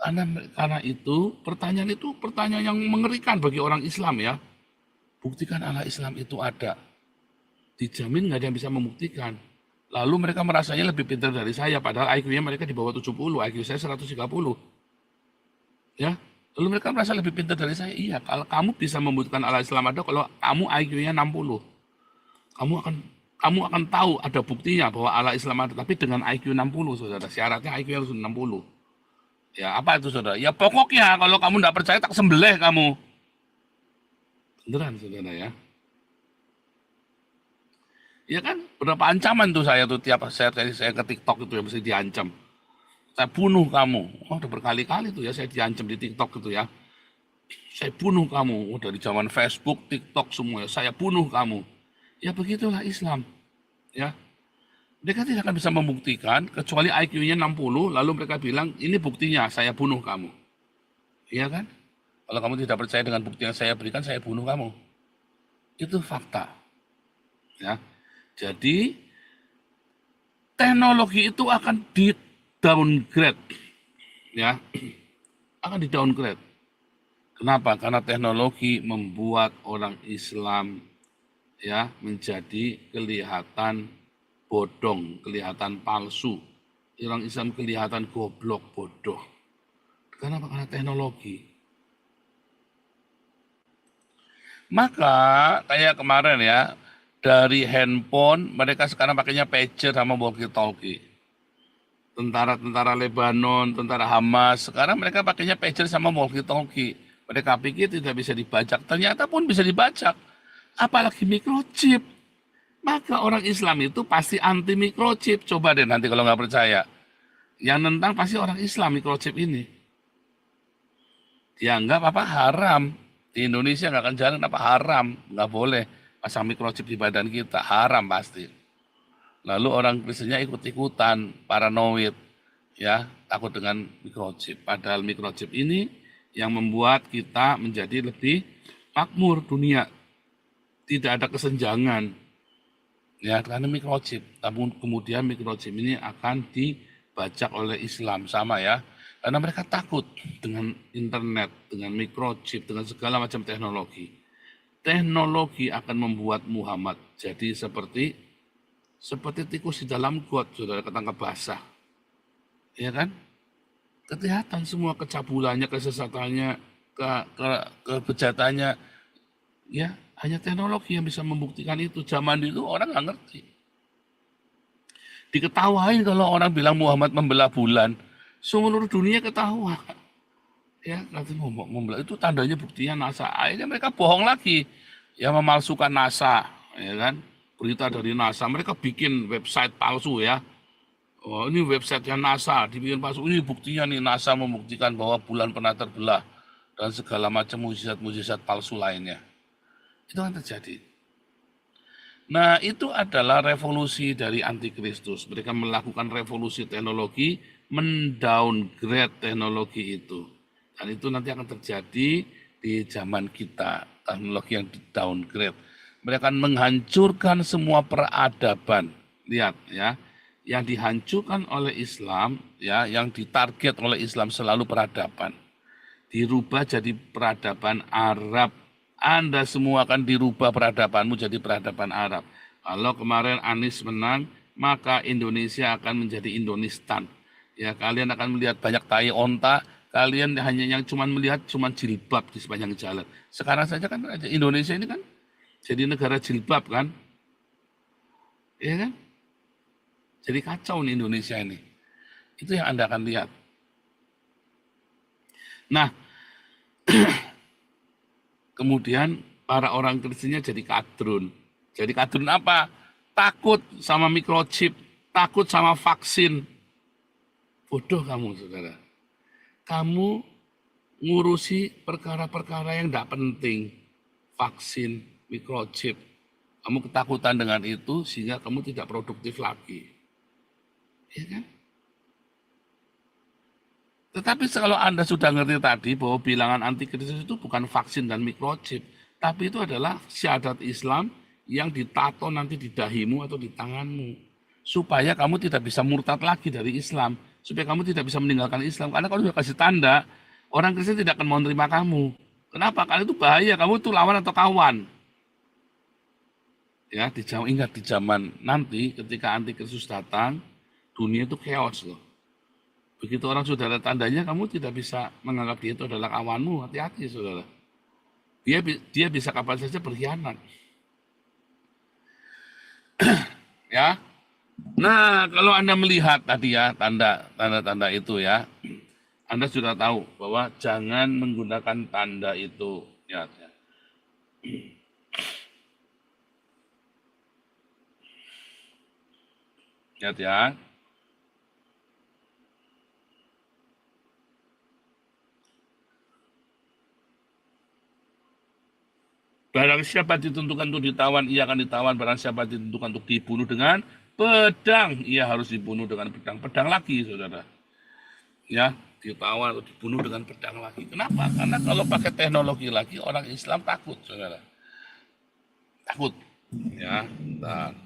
Karena itu pertanyaan yang mengerikan bagi orang Islam ya. Buktikan Allah Islam itu ada. Dijamin nggak ada yang bisa membuktikan. Lalu mereka merasanya lebih pintar dari saya, padahal IQ-nya mereka di bawah 70, IQ saya 130. Ya, lalu mereka merasa lebih pintar dari saya. Iya, kalau kamu bisa membuktikan Allah Islam ada, kalau kamu IQ-nya 60, kamu akan tahu ada buktinya bahwa Allah Islam ada, tapi dengan IQ 60, saudara. Syaratnya IQ harus 60. Ya, apa itu, saudara? Ya pokoknya kalau kamu tidak percaya, tak sembelih kamu. Beneran, saudara ya. Ya kan, berapa ancaman tuh saya tuh tiap saya ke TikTok itu ya mesti diancam. Saya bunuh kamu. Oh, udah berkali-kali tuh ya saya diancam di TikTok gitu ya. Saya bunuh kamu. Oh, dari zaman Facebook, TikTok semua ya. Saya bunuh kamu. Ya begitulah Islam. Ya. Mereka tidak akan bisa membuktikan kecuali IQ-nya 60 lalu mereka bilang ini buktinya saya bunuh kamu. Iya kan? Kalau kamu tidak percaya dengan bukti yang saya berikan, saya bunuh kamu. Itu fakta. Ya. Jadi teknologi itu akan di downgrade, ya, akan di downgrade. Kenapa? Karena teknologi membuat orang Islam ya menjadi kelihatan bodong, kelihatan palsu. Orang Islam kelihatan goblok, bodoh. Kenapa? Karena teknologi. Maka kayak kemarin ya, dari handphone mereka sekarang pakainya pager sama walkie-talkie. Tentara-tentara Lebanon, tentara Hamas, sekarang mereka pakainya pager sama walkie-talkie. Mereka pikir tidak bisa dibajak, ternyata pun bisa dibajak. Apalagi microchip. Maka orang Islam itu pasti anti microchip. Coba deh nanti kalau nggak percaya. Yang nentang pasti orang Islam microchip ini. Dianggap apa haram. Di Indonesia nggak akan jalan apa haram. Nggak boleh pasang microchip di badan kita. Haram pasti. Lalu orang Kristennya ikut-ikutan, paranoid, ya takut dengan microchip. Padahal microchip ini yang membuat kita menjadi lebih makmur dunia. Tidak ada kesenjangan, ya karena microchip. Namun kemudian microchip ini akan dibajak oleh Islam sama ya, karena mereka takut dengan internet, dengan microchip, dengan segala macam teknologi. Teknologi akan membuat Muhammad jadi seperti tikus di dalam got, saudara, ketangkap basah. Ya kan? Kelihatan semua kecabulannya, kesesatannya, kebejatannya. Ya, hanya teknologi yang bisa membuktikan itu. Zaman itu orang nggak ngerti. Diketawain kalau orang bilang Muhammad membelah bulan. Seluruh dunia ketawa. Ya, katanya membelah itu tandanya buktinya NASA. Akhirnya mereka bohong lagi. Ya, memalsukan NASA, ya kan? Berita dari NASA, mereka bikin website palsu ya. Oh, ini websitenya NASA, dibikin palsu. Ini buktinya nih, NASA membuktikan bahwa bulan pernah terbelah dan segala macam mukjizat-mukjizat palsu lainnya. Itu kan terjadi. Nah, itu adalah revolusi dari antikristus. Mereka melakukan revolusi teknologi, mendowngrade teknologi itu. Dan itu nanti akan terjadi di zaman kita, teknologi yang di-downgrade. Mereka akan menghancurkan semua peradaban. Lihat ya, yang dihancurkan oleh Islam, ya, yang ditarget oleh Islam selalu peradaban. Dirubah jadi peradaban Arab. Anda semua akan dirubah peradabanmu jadi peradaban Arab. Kalau kemarin Anies menang, maka Indonesia akan menjadi Indonistan. Ya, kalian akan melihat banyak tai onta. Kalian hanya yang melihat jilbab di sepanjang jalan. Sekarang saja kan Indonesia ini kan jadi negara jilbab kan, ya kan? Jadi kacau nih Indonesia ini. Itu yang Anda akan lihat. Nah, kemudian para orang Kristennya jadi kadrun. Jadi kadrun apa? Takut sama microchip, takut sama vaksin. Bodoh kamu, saudara. Kamu ngurusi perkara-perkara yang tidak penting, vaksin, microchip. Kamu ketakutan dengan itu sehingga kamu tidak produktif lagi. Ya kan? Tetapi kalau Anda sudah ngerti tadi bahwa bilangan antikristus itu bukan vaksin dan microchip, tapi itu adalah syahadat Islam yang ditato nanti di dahimu atau di tanganmu. Supaya kamu tidak bisa murtad lagi dari Islam. Supaya kamu tidak bisa meninggalkan Islam. Karena kalau sudah kasih tanda, orang Kristen tidak akan mau menerima kamu. Kenapa? Karena itu bahaya, kamu itu lawan atau kawan. Ya, ingat di zaman nanti ketika antikristus datang, dunia itu chaos loh. Begitu orang sudah ada tandanya, kamu tidak bisa menganggap dia itu adalah kawanmu. Hati-hati, saudara. Dia bisa kapan saja berkhianat. Ya. Nah, kalau Anda melihat tadi ya tanda-tanda itu ya, Anda sudah tahu bahwa jangan menggunakan tanda itu. Ya. Lihat ya. Barang siapa ditentukan untuk ditawan, ia akan ditawan. Barang siapa ditentukan untuk dibunuh dengan pedang, ia harus dibunuh dengan pedang. Pedang lagi, saudara. Ya, ditawan atau dibunuh dengan pedang lagi. Kenapa? Karena kalau pakai teknologi lagi, orang Islam takut, saudara. Takut. Ya, bentar.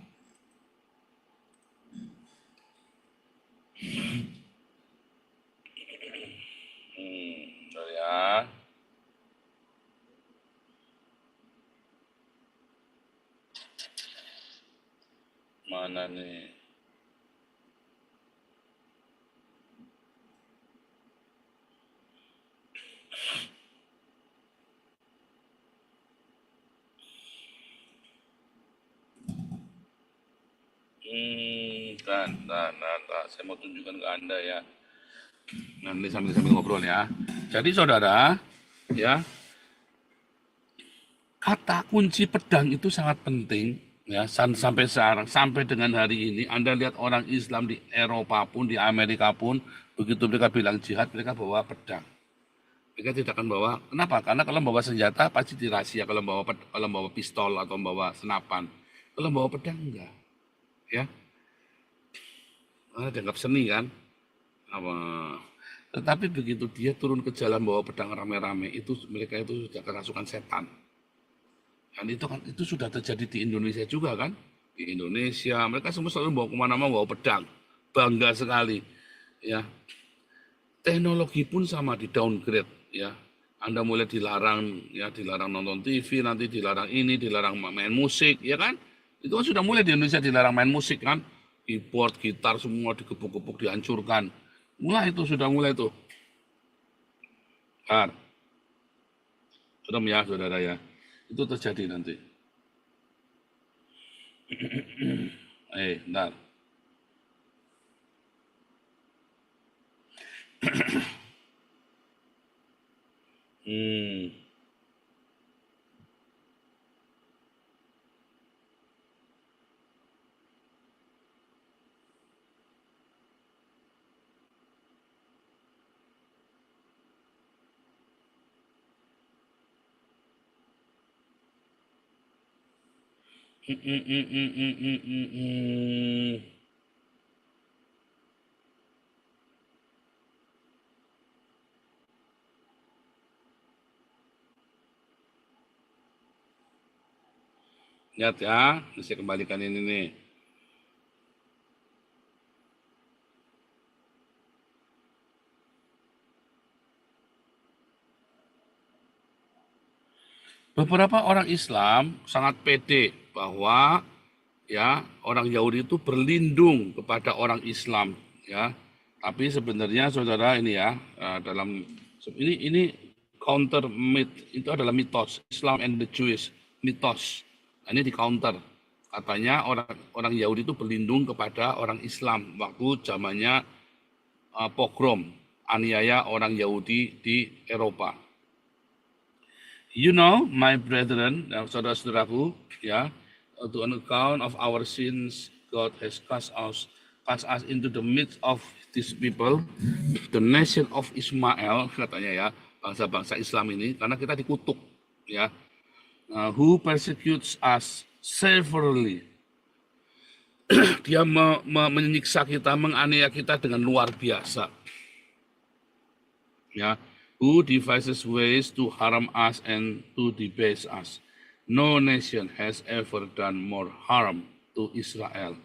Ya. Mana nih? Saya mau tunjukkan ke Anda ya. Nanti sambil ngobrol ya. Jadi saudara, ya, kata kunci pedang itu sangat penting ya. Sampai sekarang, sampai dengan hari ini, Anda lihat orang Islam di Eropa pun, di Amerika pun, begitu mereka bilang jihad, mereka bawa pedang. Mereka tidak akan bawa. Kenapa? Karena kalau bawa senjata pasti dirahasia. Kalau bawa pistol atau bawa senapan, kalau bawa pedang enggak, ya. Dianggap seni kan. Tetapi begitu dia turun ke jalan bawa pedang rame-rame, itu mereka itu sudah kerasukan setan. Dan itu sudah terjadi di Indonesia juga kan. Di Indonesia mereka semua selalu bawa kemana-mana bawa pedang, bangga sekali. Ya, teknologi pun sama di downgrade ya. Anda mulai dilarang ya, dilarang nonton TV, nanti dilarang ini, dilarang main musik, ya kan? Itu kan sudah mulai di Indonesia dilarang main musik kan. Keyboard, gitar semua digebuk-gebuk, dihancurkan. Sudah mulai tuh. Serem ya saudara ya. Itu terjadi nanti. Bentar. Lihat ya, saya kembalikan ini nih. Beberapa orang Islam sangat pede bahwa ya orang Yahudi itu berlindung kepada orang Islam ya. Tapi sebenarnya saudara ini ya dalam ini counter myth, itu adalah mitos Islam and the Jewish mitos. Ini di counter. Katanya orang Yahudi itu berlindung kepada orang Islam waktu zamannya pogrom, aniaya orang Yahudi di Eropa. You know, my brethren, saudara-saudaraku, ya, to an account of our sins, God has cast us into the midst of these people, the nation of Ismail, katanya ya, bangsa-bangsa Islam ini karena kita dikutuk, ya. Who persecutes us severely. Dia menyiksa kita, menganiaya kita dengan luar biasa. Ya, who devises ways to harm us and to debase us. No nation has ever done more harm to Israel.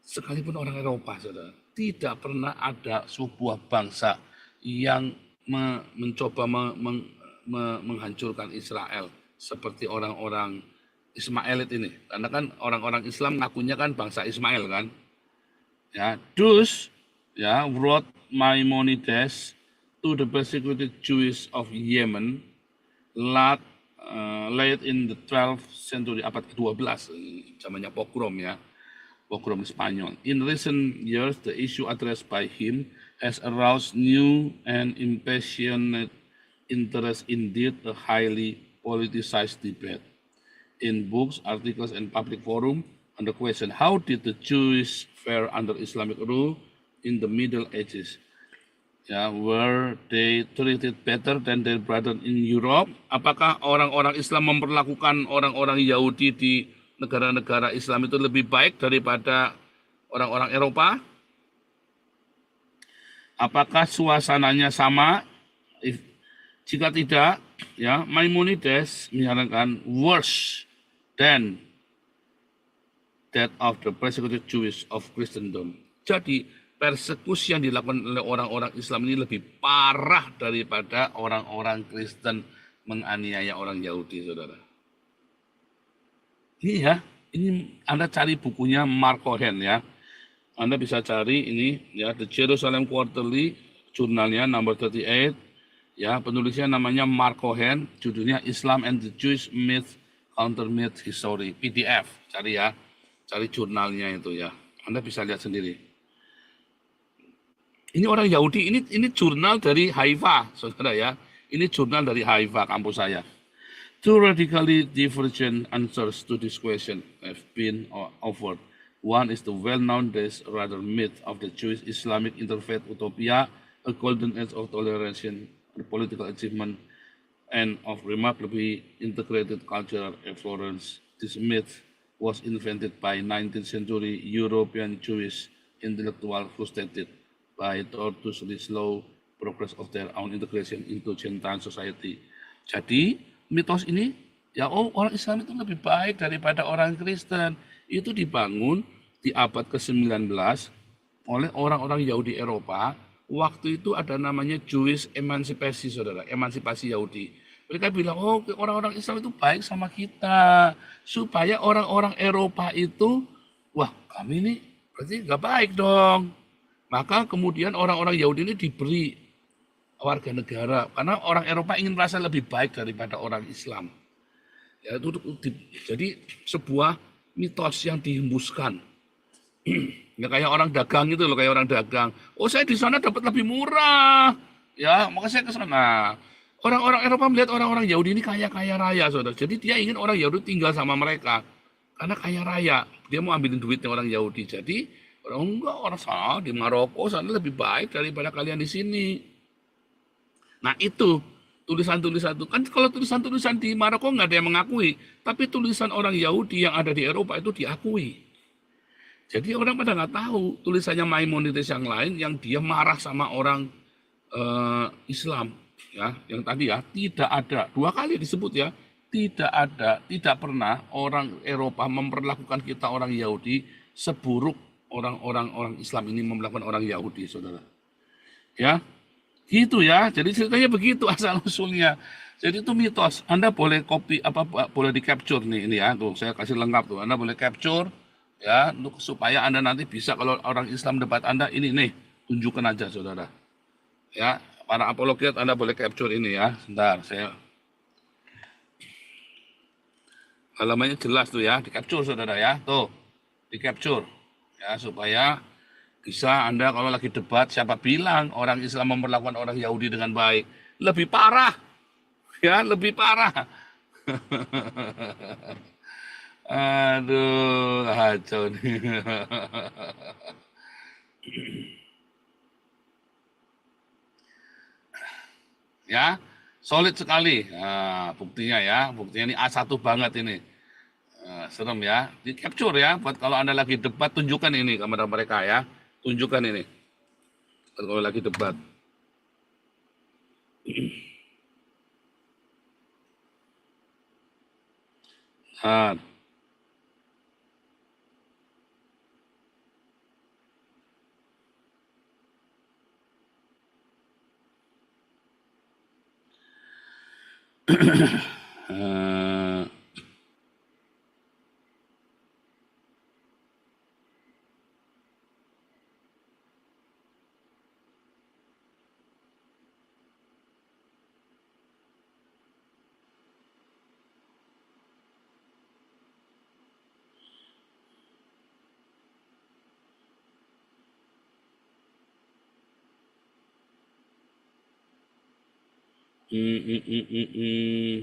Sekalipun orang Eropa, saudara, tidak pernah ada sebuah bangsa yang mencoba menghancurkan Israel seperti orang-orang Ismailit ini. Karena kan orang-orang Islam ngakunya kan bangsa Ismail kan. Ya, thus, ya, wrote Maimonides to the persecuted Jews of Yemen late in the 12th century, abad ke-12, zamannya pogrom, ya, pogrom Spanyol. In recent years, the issue addressed by him has aroused new and impassioned interest, indeed a highly politicized debate. In books, articles, and public forum on the question, how did the Jews fare under Islamic rule in the Middle Ages? Ya, were they treated better than their brethren in Europe? Apakah orang-orang Islam memperlakukan orang-orang Yahudi di negara-negara Islam itu lebih baik daripada orang-orang Eropa? Apakah suasananya sama? Jika tidak, ya, Maimonides menyarankan worse than that of the persecuted Jews of Christendom. Jadi persekusi yang dilakukan oleh orang-orang Islam ini lebih parah daripada orang-orang Kristen menganiaya orang Yahudi, saudara. Ini ya, ini Anda cari bukunya Mark Cohen, ya. Anda bisa cari ini, ya, The Jerusalem Quarterly, jurnalnya nomor 38. Ya, penulisnya namanya Mark Cohen, judulnya Islam and the Jewish Myth, Counter Myth History, PDF. Cari ya, cari jurnalnya itu ya. Anda bisa lihat sendiri. Ini orang Yahudi, ini jurnal dari Haifa, saudara ya. Ini jurnal dari Haifa, kampus saya. Two radically divergent answers to this question have been offered. One is the well-known rather myth of the Jewish Islamic interfaith utopia, a golden age of toleration, political achievement, and of remarkably integrated cultural effluence. This myth was invented by 19th century European Jewish intellectual frustrated by tortuously slow progress of their own integration into Gentile society. Jadi mitos ini, ya, orang Islam itu lebih baik daripada orang Kristen, itu dibangun di abad ke-19 oleh orang-orang Yahudi Eropa. Waktu itu ada namanya Jewish emancipation, saudara, emansipasi Yahudi. Mereka bilang, orang-orang Islam itu baik sama kita, supaya orang-orang Eropa itu, wah, kami ini berarti nggak baik dong. Maka kemudian orang-orang Yahudi ini diberi warga negara, karena orang Eropa ingin merasa lebih baik daripada orang Islam. Ya, itu jadi sebuah mitos yang dihembuskan. Ya, kayak orang dagang itu loh, kayak orang dagang. Oh, saya di sana dapat lebih murah. Ya, maka saya ke sana. Orang-orang Eropa melihat orang-orang Yahudi ini kaya-kaya raya, saudara. Jadi dia ingin orang Yahudi tinggal sama mereka. Karena kaya raya. Dia mau ambilin duitnya orang Yahudi. Jadi, orang sana di Maroko sana lebih baik daripada kalian di sini. Nah, itu tulisan-tulisan itu. Kan kalau tulisan-tulisan di Maroko nggak ada yang mengakui. Tapi tulisan orang Yahudi yang ada di Eropa itu diakui. Jadi orang pada nggak tahu tulisannya Maimonides yang lain yang dia marah sama orang Islam, ya, yang tadi ya, tidak ada, 2 kali disebut ya, tidak pernah orang Eropa memperlakukan kita orang Yahudi seburuk orang Islam ini memperlakukan orang Yahudi, saudara. Ya, gitu ya. Jadi ceritanya begitu asal usulnya. Jadi itu mitos. Anda boleh copy boleh di capture nih ini ya. Tuh saya kasih lengkap tuh. Anda boleh capture. Ya, untuk supaya Anda nanti bisa kalau orang Islam debat Anda ini nih, tunjukkan aja, saudara. Ya, para apologet Anda boleh capture ini ya. Sebentar, saya halamannya jelas tuh ya, di capture, saudara ya. Tuh, di capture. Ya, supaya bisa Anda kalau lagi debat, siapa bilang orang Islam memperlakukan orang Yahudi dengan baik? Lebih parah. Ya, lebih parah. Aduh, kacau nih. Ya, Solid sekali. Nah, buktinya ya, buktinya ini A1 banget ini. Serem ya, di capture ya, buat kalau Anda lagi debat, tunjukkan ini kepada mereka ya, tunjukkan ini, kalau lagi debat. Nah, eh, mm, mm, mm, mm, mm.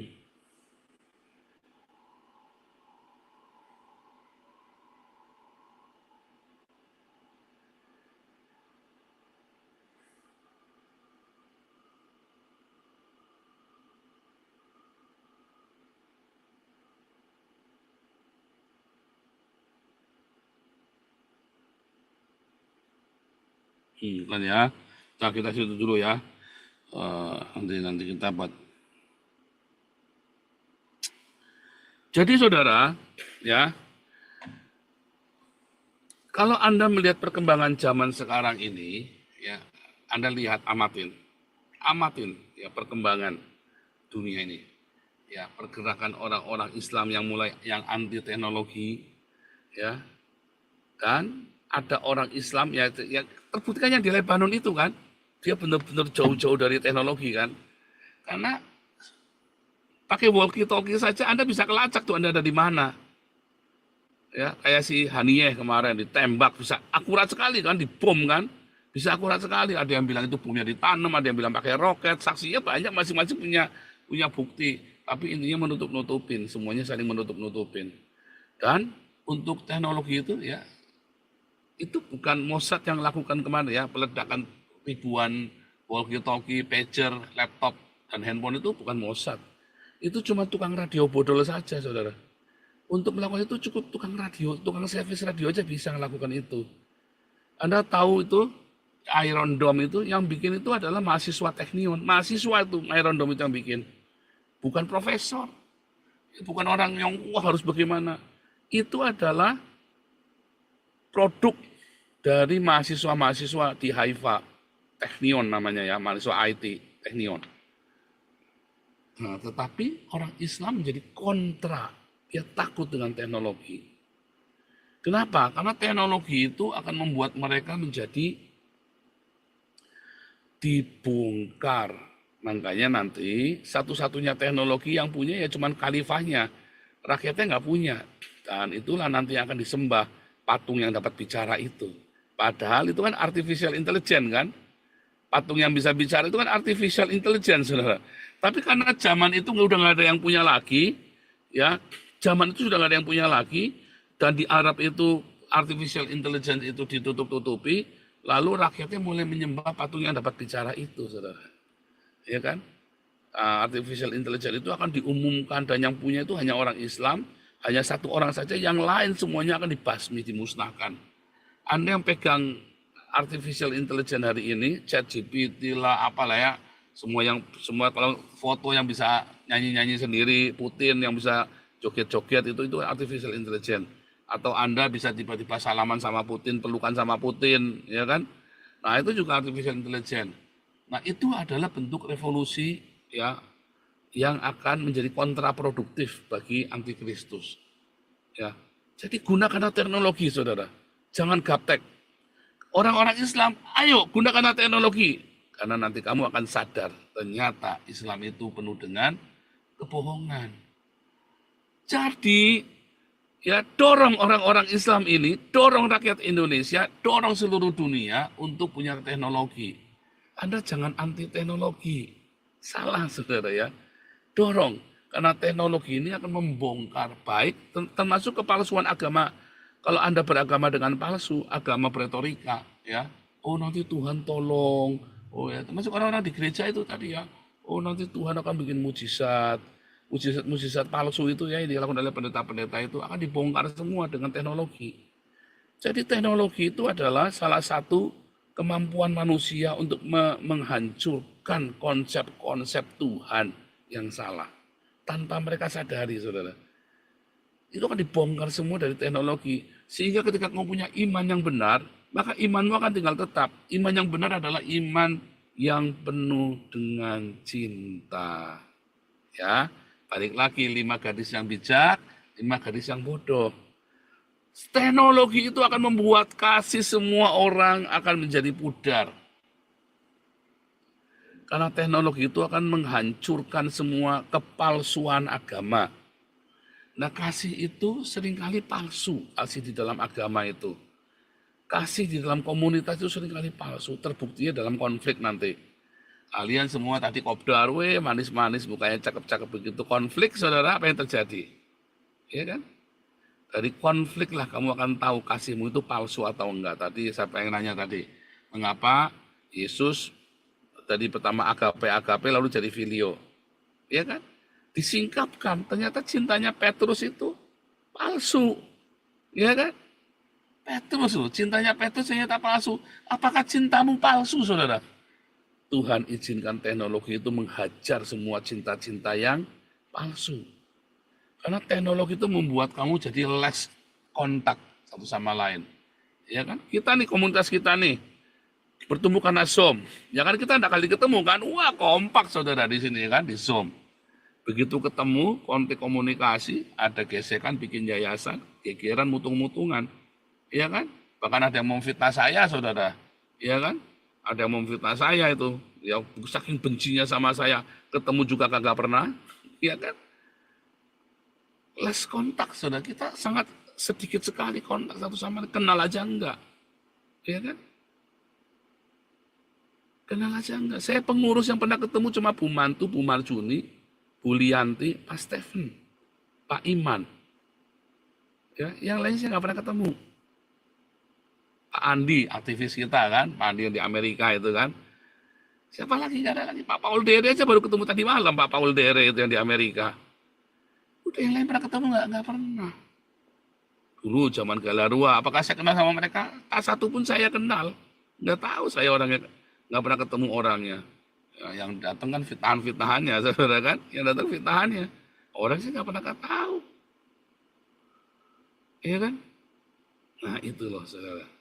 Kan ya, kita situ dulu ya. Nanti kita buat. Jadi saudara, ya, kalau Anda melihat perkembangan zaman sekarang ini, ya, Anda lihat amatin ya perkembangan dunia ini, ya pergerakan orang-orang Islam yang anti teknologi, ya, dan ada orang Islam ya terbuktikan yang di Lebanon itu kan, dia benar-benar jauh-jauh dari teknologi kan, karena pakai walkie-talkie saja Anda bisa kelacak tuh Anda ada di mana. Ya, kayak si Haniyeh kemarin ditembak bisa akurat sekali kan, dibom kan, bisa akurat sekali. Ada yang bilang itu bomnya ditanam, ada yang bilang pakai roket. Saksinya banyak, masing-masing punya bukti. Tapi intinya menutup-nutupin, semuanya saling menutup-nutupin. Dan untuk teknologi itu ya, itu bukan Mossad yang lakukan kemarin ya, peledakan ribuan walkie-talkie, pager, laptop, dan handphone itu bukan Mossad. Itu cuma tukang radio bodol saja, saudara. Untuk melakukan itu cukup tukang radio, tukang servis radio aja bisa melakukan itu. Anda tahu itu Iron Dome itu yang bikin itu adalah mahasiswa Teknion. Mahasiswa itu Iron Dome itu yang bikin. Bukan profesor. Bukan orang yang wah harus bagaimana. Itu adalah produk dari mahasiswa-mahasiswa di Haifa. Teknion namanya ya, mahasiswa IT Teknion. Nah, tetapi orang Islam menjadi kontra. Dia takut dengan teknologi. Kenapa? Karena teknologi itu akan membuat mereka menjadi dibongkar. Makanya nanti satu-satunya teknologi yang punya ya cuman khalifahnya. Rakyatnya nggak punya. Dan itulah nanti yang akan disembah patung yang dapat bicara itu. Padahal itu kan artificial intelligence kan. Patung yang bisa bicara itu kan artificial intelligence, saudara. Tapi karena zaman itu udah nggak ada yang punya lagi, ya zaman itu sudah nggak ada yang punya lagi, dan di Arab itu artificial intelligence itu ditutup-tutupi, lalu rakyatnya mulai menyembah patung yang dapat bicara itu, saudara. Ya kan? Artificial intelligence itu akan diumumkan dan yang punya itu hanya orang Islam, hanya satu orang saja, yang lain semuanya akan dibasmi, dimusnahkan. Anda yang pegang artificial intelligence hari ini, ChatGPT lah, apalah ya, semua kalau foto yang bisa nyanyi-nyanyi sendiri, Putin yang bisa joget-joget itu artificial intelligence. Atau Anda bisa tiba-tiba salaman sama Putin, pelukan sama Putin, ya kan? Nah, itu juga artificial intelligence. Nah, itu adalah bentuk revolusi ya yang akan menjadi kontraproduktif bagi antikristus. Ya. Jadi gunakanlah teknologi, saudara. Jangan gaptek. Orang-orang Islam, ayo gunakanlah teknologi. Karena nanti kamu akan sadar, ternyata Islam itu penuh dengan kebohongan. Jadi, ya dorong orang-orang Islam ini, dorong rakyat Indonesia, dorong seluruh dunia untuk punya teknologi. Anda jangan anti teknologi. Salah, saudara ya. Dorong. Karena teknologi ini akan membongkar baik, termasuk kepalsuan agama. Kalau Anda beragama dengan palsu, agama berretorika, ya. Oh nanti Tuhan tolong. Oh ya, termasuk orang-orang di gereja itu tadi ya. Oh, nanti Tuhan akan bikin mujizat. Mujizat palsu itu ya yang dilakukan oleh pendeta-pendeta itu akan dibongkar semua dengan teknologi. Jadi teknologi itu adalah salah satu kemampuan manusia untuk menghancurkan konsep-konsep Tuhan yang salah. Tanpa mereka sadari, saudara. Itu akan dibongkar semua dari teknologi. Sehingga ketika kamu punya iman yang benar, maka imanmu akan tinggal tetap. Iman yang benar adalah iman yang penuh dengan cinta. Ya, balik lagi 5 gadis yang bijak, 5 gadis yang bodoh. Teknologi itu akan membuat kasih semua orang akan menjadi pudar. Karena teknologi itu akan menghancurkan semua kepalsuan agama. Nah, kasih itu seringkali palsu, kasih di dalam agama itu. Kasih di dalam komunitas itu seringkali palsu, terbuktinya dalam konflik nanti. Kalian semua tadi kopdar, manis-manis, mukanya cakep-cakep begitu. Konflik, saudara, apa yang terjadi? Iya kan? Dari konflik lah kamu akan tahu kasihmu itu palsu atau enggak. Tadi saya pengen nanya tadi, mengapa Yesus tadi pertama agape lalu jadi filio? Iya kan? Disingkapkan, ternyata cintanya Petrus itu palsu. Iya kan? Petrus loh, cintanya Petrus ternyata palsu. Apakah cintamu palsu, saudara? Tuhan izinkan teknologi itu menghajar semua cinta-cinta yang palsu. Karena teknologi itu membuat kamu jadi less kontak satu sama lain. Ya kan? Kita nih, komunitas kita nih, bertemu karena Zoom. Ya kan kita enggak kali ketemu kan? Wah, kompak saudara di sini kan, di Zoom. Begitu ketemu, kontak komunikasi, ada gesekan, bikin yayasan, gegeran, mutung-mutungan. Iya kan? Bahkan ada yang memfitnah saya, saudara. Iya kan? Ada yang memfitnah saya itu. Ya, saking bencinya sama saya, ketemu juga kagak pernah. Iya kan? Less kontak, saudara. Kita sangat sedikit sekali kontak satu sama lain. Kenal aja enggak. Iya kan? Kenal aja enggak. Saya pengurus yang pernah ketemu cuma Bu Mantu, Bu Marjuni, Bu Lianti, Pak Stephen, Pak Iman. Ya, yang lain saya nggak pernah ketemu. Pak Andi, aktivis kita kan, Pak Andi yang di Amerika itu kan. Siapa lagi? Nggak ada lagi. Pak Paul Dere aja baru ketemu tadi malam, Pak Paul Dere itu yang di Amerika. Udah yang lain pernah ketemu nggak pernah. Dulu zaman Galarua, apakah saya kenal sama mereka? Tak satu pun saya kenal. Nggak tahu saya orangnya, nggak pernah ketemu orangnya. Ya, yang datang kan fitnahan-fitnahannya, saudara kan? Yang datang fitnahannya. Orang sih nggak pernah tahu. Iya kan? Nah itu loh, saudara.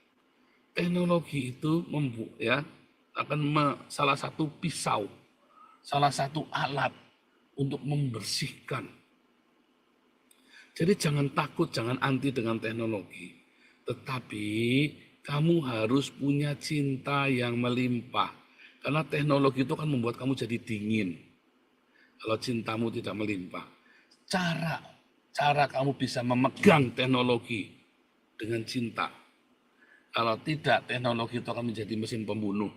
Teknologi itu akan salah satu pisau, salah satu alat untuk membersihkan. Jadi jangan takut, jangan anti dengan teknologi. Tetapi kamu harus punya cinta yang melimpah. Karena teknologi itu akan membuat kamu jadi dingin. Kalau cintamu tidak melimpah. Cara kamu bisa memegang teknologi dengan cinta. Kalau tidak, teknologi itu akan menjadi mesin pembunuh.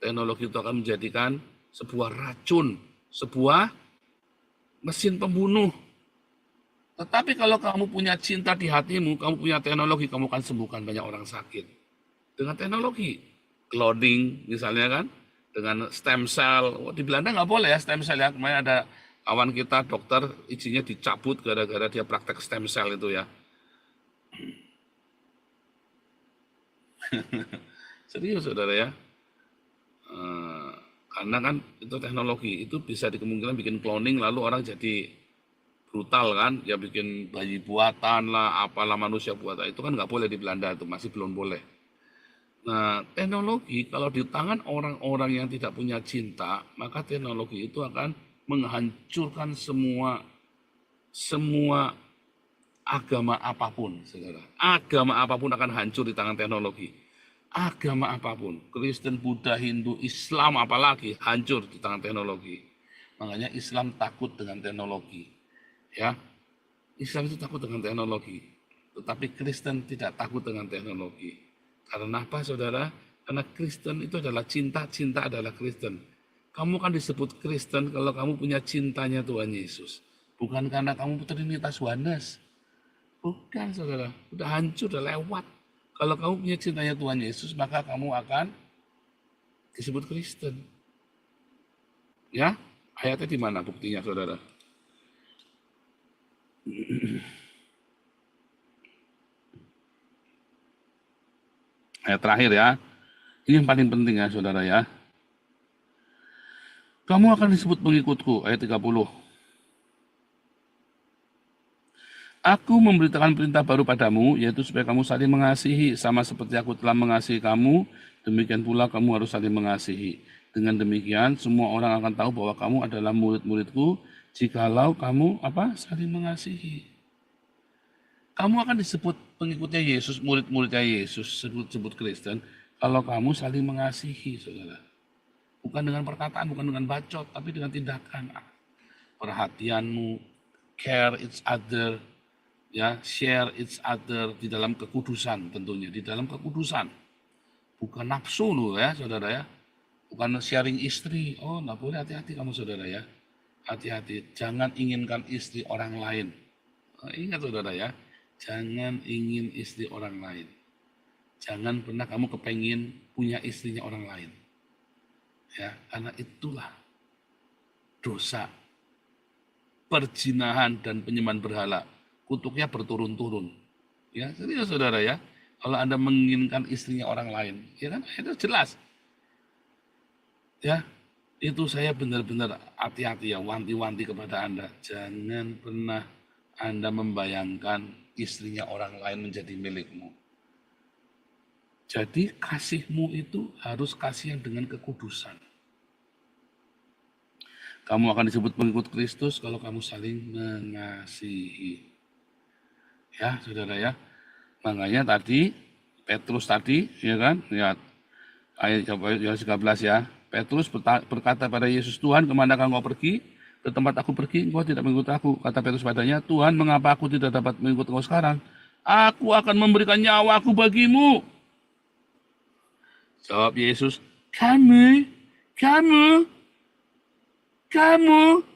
Teknologi itu akan menjadikan sebuah racun, sebuah mesin pembunuh. Tetapi kalau kamu punya cinta di hatimu, kamu punya teknologi, kamu akan sembuhkan banyak orang sakit. Dengan teknologi, cloning misalnya kan, dengan stem cell. Di Belanda nggak boleh ya stem cell ya. Kemarin ada kawan kita dokter izinnya dicabut gara-gara dia praktek stem cell itu ya. Serius saudara ya. Karena kan itu teknologi itu bisa dikemungkinan bikin cloning lalu orang jadi brutal kan, ya bikin bayi buatan lah, apalah manusia buatan itu kan nggak boleh di Belanda itu masih belum boleh. Nah teknologi kalau di tangan orang-orang yang tidak punya cinta maka teknologi itu akan menghancurkan semua agama apapun, saudara. Agama apapun akan hancur di tangan teknologi. Agama apapun, Kristen, Buddha, Hindu, Islam apalagi hancur di tangan teknologi. Makanya Islam takut dengan teknologi. Ya, Islam itu takut dengan teknologi, tetapi Kristen tidak takut dengan teknologi. Karena apa, saudara? Karena Kristen itu adalah cinta adalah Kristen. Kamu kan disebut Kristen kalau kamu punya cintanya Tuhan Yesus, bukan karena kamu Trinitas Oneness. Bukan, saudara. Udah hancur, udah lewat. Kalau kamu punya cintanya Tuhan Yesus, maka kamu akan disebut Kristen. Ya, Ayatnya di mana buktinya, saudara? Ayat terakhir ya. Ini yang paling penting ya, saudara ya. Kamu akan disebut pengikutku, ayat 30. Aku memberitakan perintah baru padamu, yaitu supaya kamu saling mengasihi, sama seperti aku telah mengasihi kamu, demikian pula kamu harus saling mengasihi. Dengan demikian, semua orang akan tahu bahwa kamu adalah murid-muridku, jikalau kamu saling mengasihi. Kamu akan disebut pengikutnya Yesus, murid-muridnya Yesus, sebut Kristen, kalau kamu saling mengasihi, saudara. Bukan dengan perkataan, bukan dengan bacot, tapi dengan tindakan. Perhatianmu, care each other, ya, share each other di dalam kekudusan tentunya, di dalam kekudusan. Bukan nafsu loh ya, saudara ya. Bukan sharing istri. Oh, enggak boleh, hati-hati kamu saudara ya. Hati-hati, jangan inginkan istri orang lain. Ingat saudara ya, jangan ingin istri orang lain. Jangan pernah kamu kepengin punya istrinya orang lain. Ya, karena itulah dosa perzinahan dan penyembahan berhala. Kutuknya berturun-turun. Ya, serius saudara ya. Kalau Anda menginginkan istrinya orang lain, ya kan? Itu jelas. Ya, itu saya benar-benar hati-hati ya, wanti-wanti kepada Anda. Jangan pernah Anda membayangkan istrinya orang lain menjadi milikmu. Jadi kasihmu itu harus kasih yang dengan kekudusan. Kamu akan disebut pengikut Kristus kalau kamu saling mengasihi. Ya, saudara ya. Makanya tadi, Petrus tadi, ya kan, lihat ayat 13 ya. Petrus berkata pada Yesus, Tuhan, kemana kau pergi? Ke tempat aku pergi, engkau tidak mengikut aku. Kata Petrus padanya, Tuhan, mengapa aku tidak dapat mengikut engkau sekarang? Aku akan memberikan nyawaku bagimu. Jawab Yesus, kamu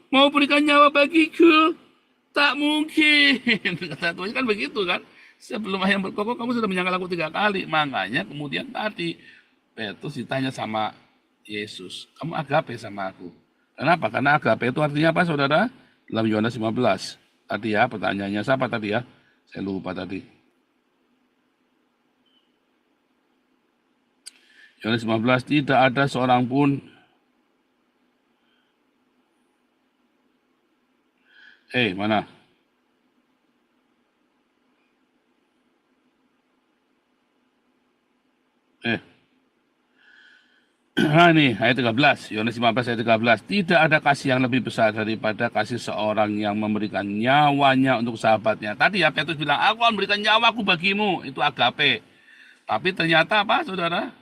mau berikan nyawa bagiku? Tak mungkin. Kata Tuhan kan begitu kan. Sebelum ayam berkokok kamu sudah menyangkal aku 3 kali. Makanya kemudian tadi Petrus ditanya sama Yesus, kamu agape sama aku. Kenapa? Karena agape itu artinya apa saudara? Dalam Yohanes 15. Tadi ya pertanyaannya siapa tadi ya? Saya lupa tadi. Yohanes 15, tidak ada seorang pun mana? Nah ini ayat 13, Yohanes 15 ayat 13. Tidak ada kasih yang lebih besar daripada kasih seorang yang memberikan nyawanya untuk sahabatnya. Tadi ya Petrus bilang, aku akan memberikan nyawaku bagimu. Itu agape. Tapi ternyata apa saudara?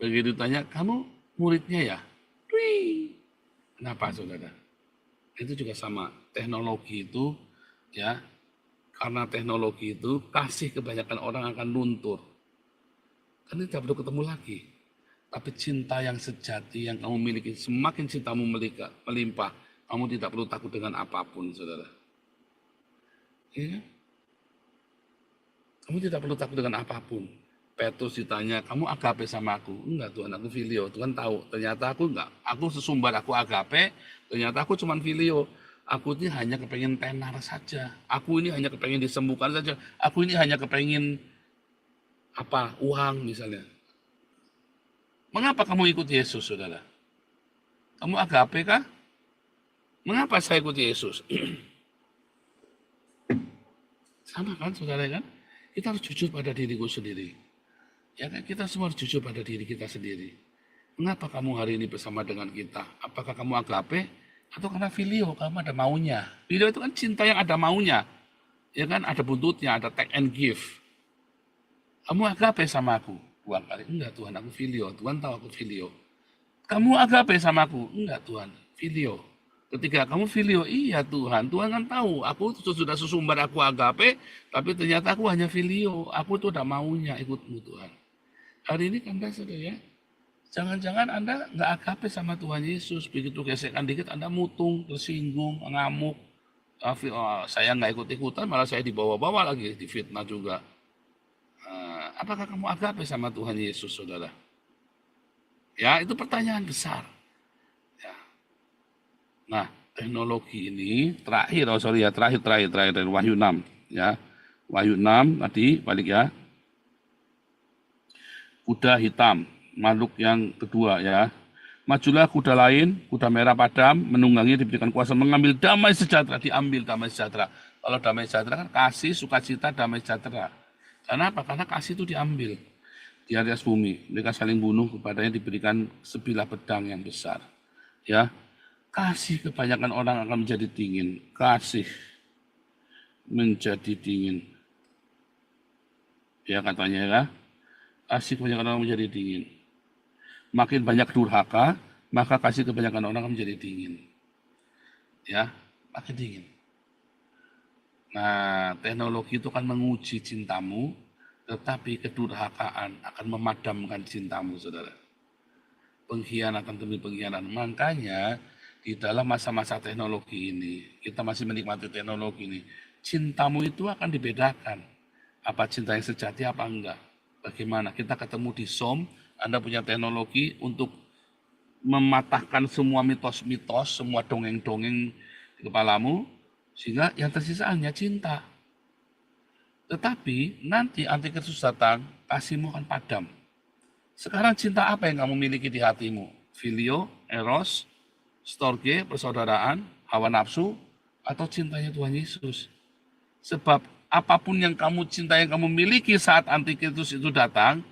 Begitu tanya, kamu muridnya ya? Wih. Kenapa saudara? Itu juga sama. Teknologi itu ya, karena teknologi itu kasih kebanyakan orang akan luntur. Kan tidak perlu ketemu lagi. Tapi cinta yang sejati yang kamu miliki, semakin cintamu melimpah, kamu tidak perlu takut dengan apapun, saudara. Ya? Kamu tidak perlu takut dengan apapun. Petrus ditanya, kamu agape sama aku? Enggak Tuhan, aku filio. Tuhan tahu, ternyata aku enggak. Aku sesumbar, aku agape, ternyata aku cuma filio. Aku ini hanya kepengen tenar saja. Aku ini hanya kepengen disembuhkan saja. Aku ini hanya kepengen uang misalnya. Mengapa kamu ikut Yesus, saudara? Kamu agape kah? Mengapa saya ikut Yesus? Sama kan, saudara kan? Kita harus jujur pada diriku sendiri. Ya kan, kita semua harus jujur pada diri kita sendiri. Mengapa kamu hari ini bersama dengan kita? Apakah kamu agape atau karena filio? Kamu ada maunya. Filio itu kan cinta yang ada maunya. Ya kan, ada buntutnya, ada take and give. Kamu agape sama aku? Buang kali. Enggak Tuhan, aku filio. Tuhan tahu aku filio. Kamu agape sama aku? Enggak Tuhan, filio. Ketika kamu filio, iya Tuhan. Tuhan kan tahu, aku sudah sesumbar aku agape, tapi ternyata aku hanya filio. Aku tuh udah maunya ikutmu Tuhan. Hari ini kan saudara ya, jangan-jangan Anda nggak agape sama Tuhan Yesus. Begitu gesekan dikit Anda mutung, tersinggung, ngamuk. Saya nggak ikut-ikutan, malah saya dibawa-bawa lagi, difitnah juga. Apakah kamu agape sama Tuhan Yesus, saudara? Ya, itu pertanyaan besar. Nah, teknologi ini terakhir, terakhir dari Wahyu 6 ya. Wahyu 6 tadi balik ya. Kuda hitam, makhluk yang kedua ya. Majulah kuda lain, kuda merah padam, menunggangi diberikan kuasa mengambil damai sejahtera, diambil damai sejahtera. Kalau damai sejahtera kan kasih, sukacita, damai sejahtera. Karena apa? Karena kasih itu diambil di atas bumi. Mereka saling bunuh, kepadanya diberikan sebilah pedang yang besar. Ya, kasih kebanyakan orang akan menjadi dingin. Kasih menjadi dingin. Ya katanya ya, kasih kebanyakan orang menjadi dingin. Makin banyak durhaka, maka kasih kebanyakan orang akan menjadi dingin. Ya, makin dingin. Nah, teknologi itu kan menguji cintamu, tetapi kedurhakaan akan memadamkan cintamu, saudara. Pengkhianatan demi pengkhianatan. Makanya di dalam masa-masa teknologi ini, kita masih menikmati teknologi ini, cintamu itu akan dibedakan. Apa cinta yang sejati, apa enggak. Bagaimana? Kita ketemu di Zoom, Anda punya teknologi untuk mematahkan semua mitos-mitos, semua dongeng-dongeng di kepalamu, sehingga yang tersisa hanya cinta. Tetapi nanti Antikristus datang, kasihmu akan padam. Sekarang cinta apa yang kamu miliki di hatimu? Filio, eros, storge, persaudaraan, hawa nafsu, atau cintanya Tuhan Yesus? Sebab apapun yang kamu cinta, yang kamu miliki saat Antikristus itu datang,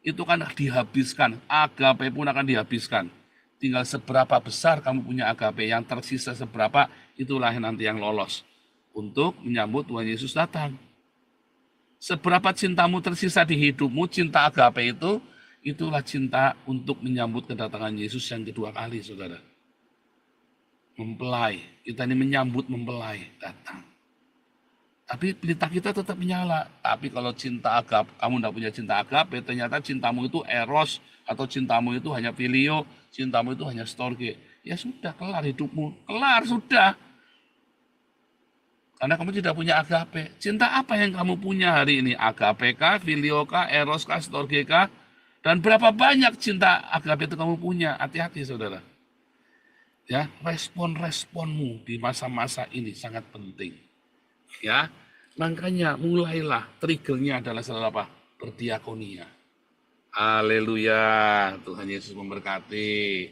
itu kan dihabiskan. Agape pun akan dihabiskan. Tinggal seberapa besar kamu punya agape, yang tersisa seberapa, itulah nanti yang lolos untuk menyambut Tuhan Yesus datang. Seberapa cintamu tersisa di hidupmu, cinta agape itu, itulah cinta untuk menyambut kedatangan Yesus yang kedua kali, saudara. Mempelai, kita ini menyambut mempelai datang. Tapi pelita kita tetap menyala. Tapi kalau cinta agape, kamu tidak punya cinta agape, ternyata cintamu itu eros, atau cintamu itu hanya filio, cintamu itu hanya storge. Ya sudah, kelar hidupmu. Kelar, sudah. Karena kamu tidak punya agape. Cinta apa yang kamu punya hari ini? Agape kah, filio kah, eros kah, storge kah? Dan berapa banyak cinta agape itu kamu punya? Hati-hati, saudara. Ya, respon-responmu di masa-masa ini sangat penting. Ya, makanya mulailah, triggernya adalah selalu apa? Berdiakonia. Haleluya, Tuhan Yesus memberkati.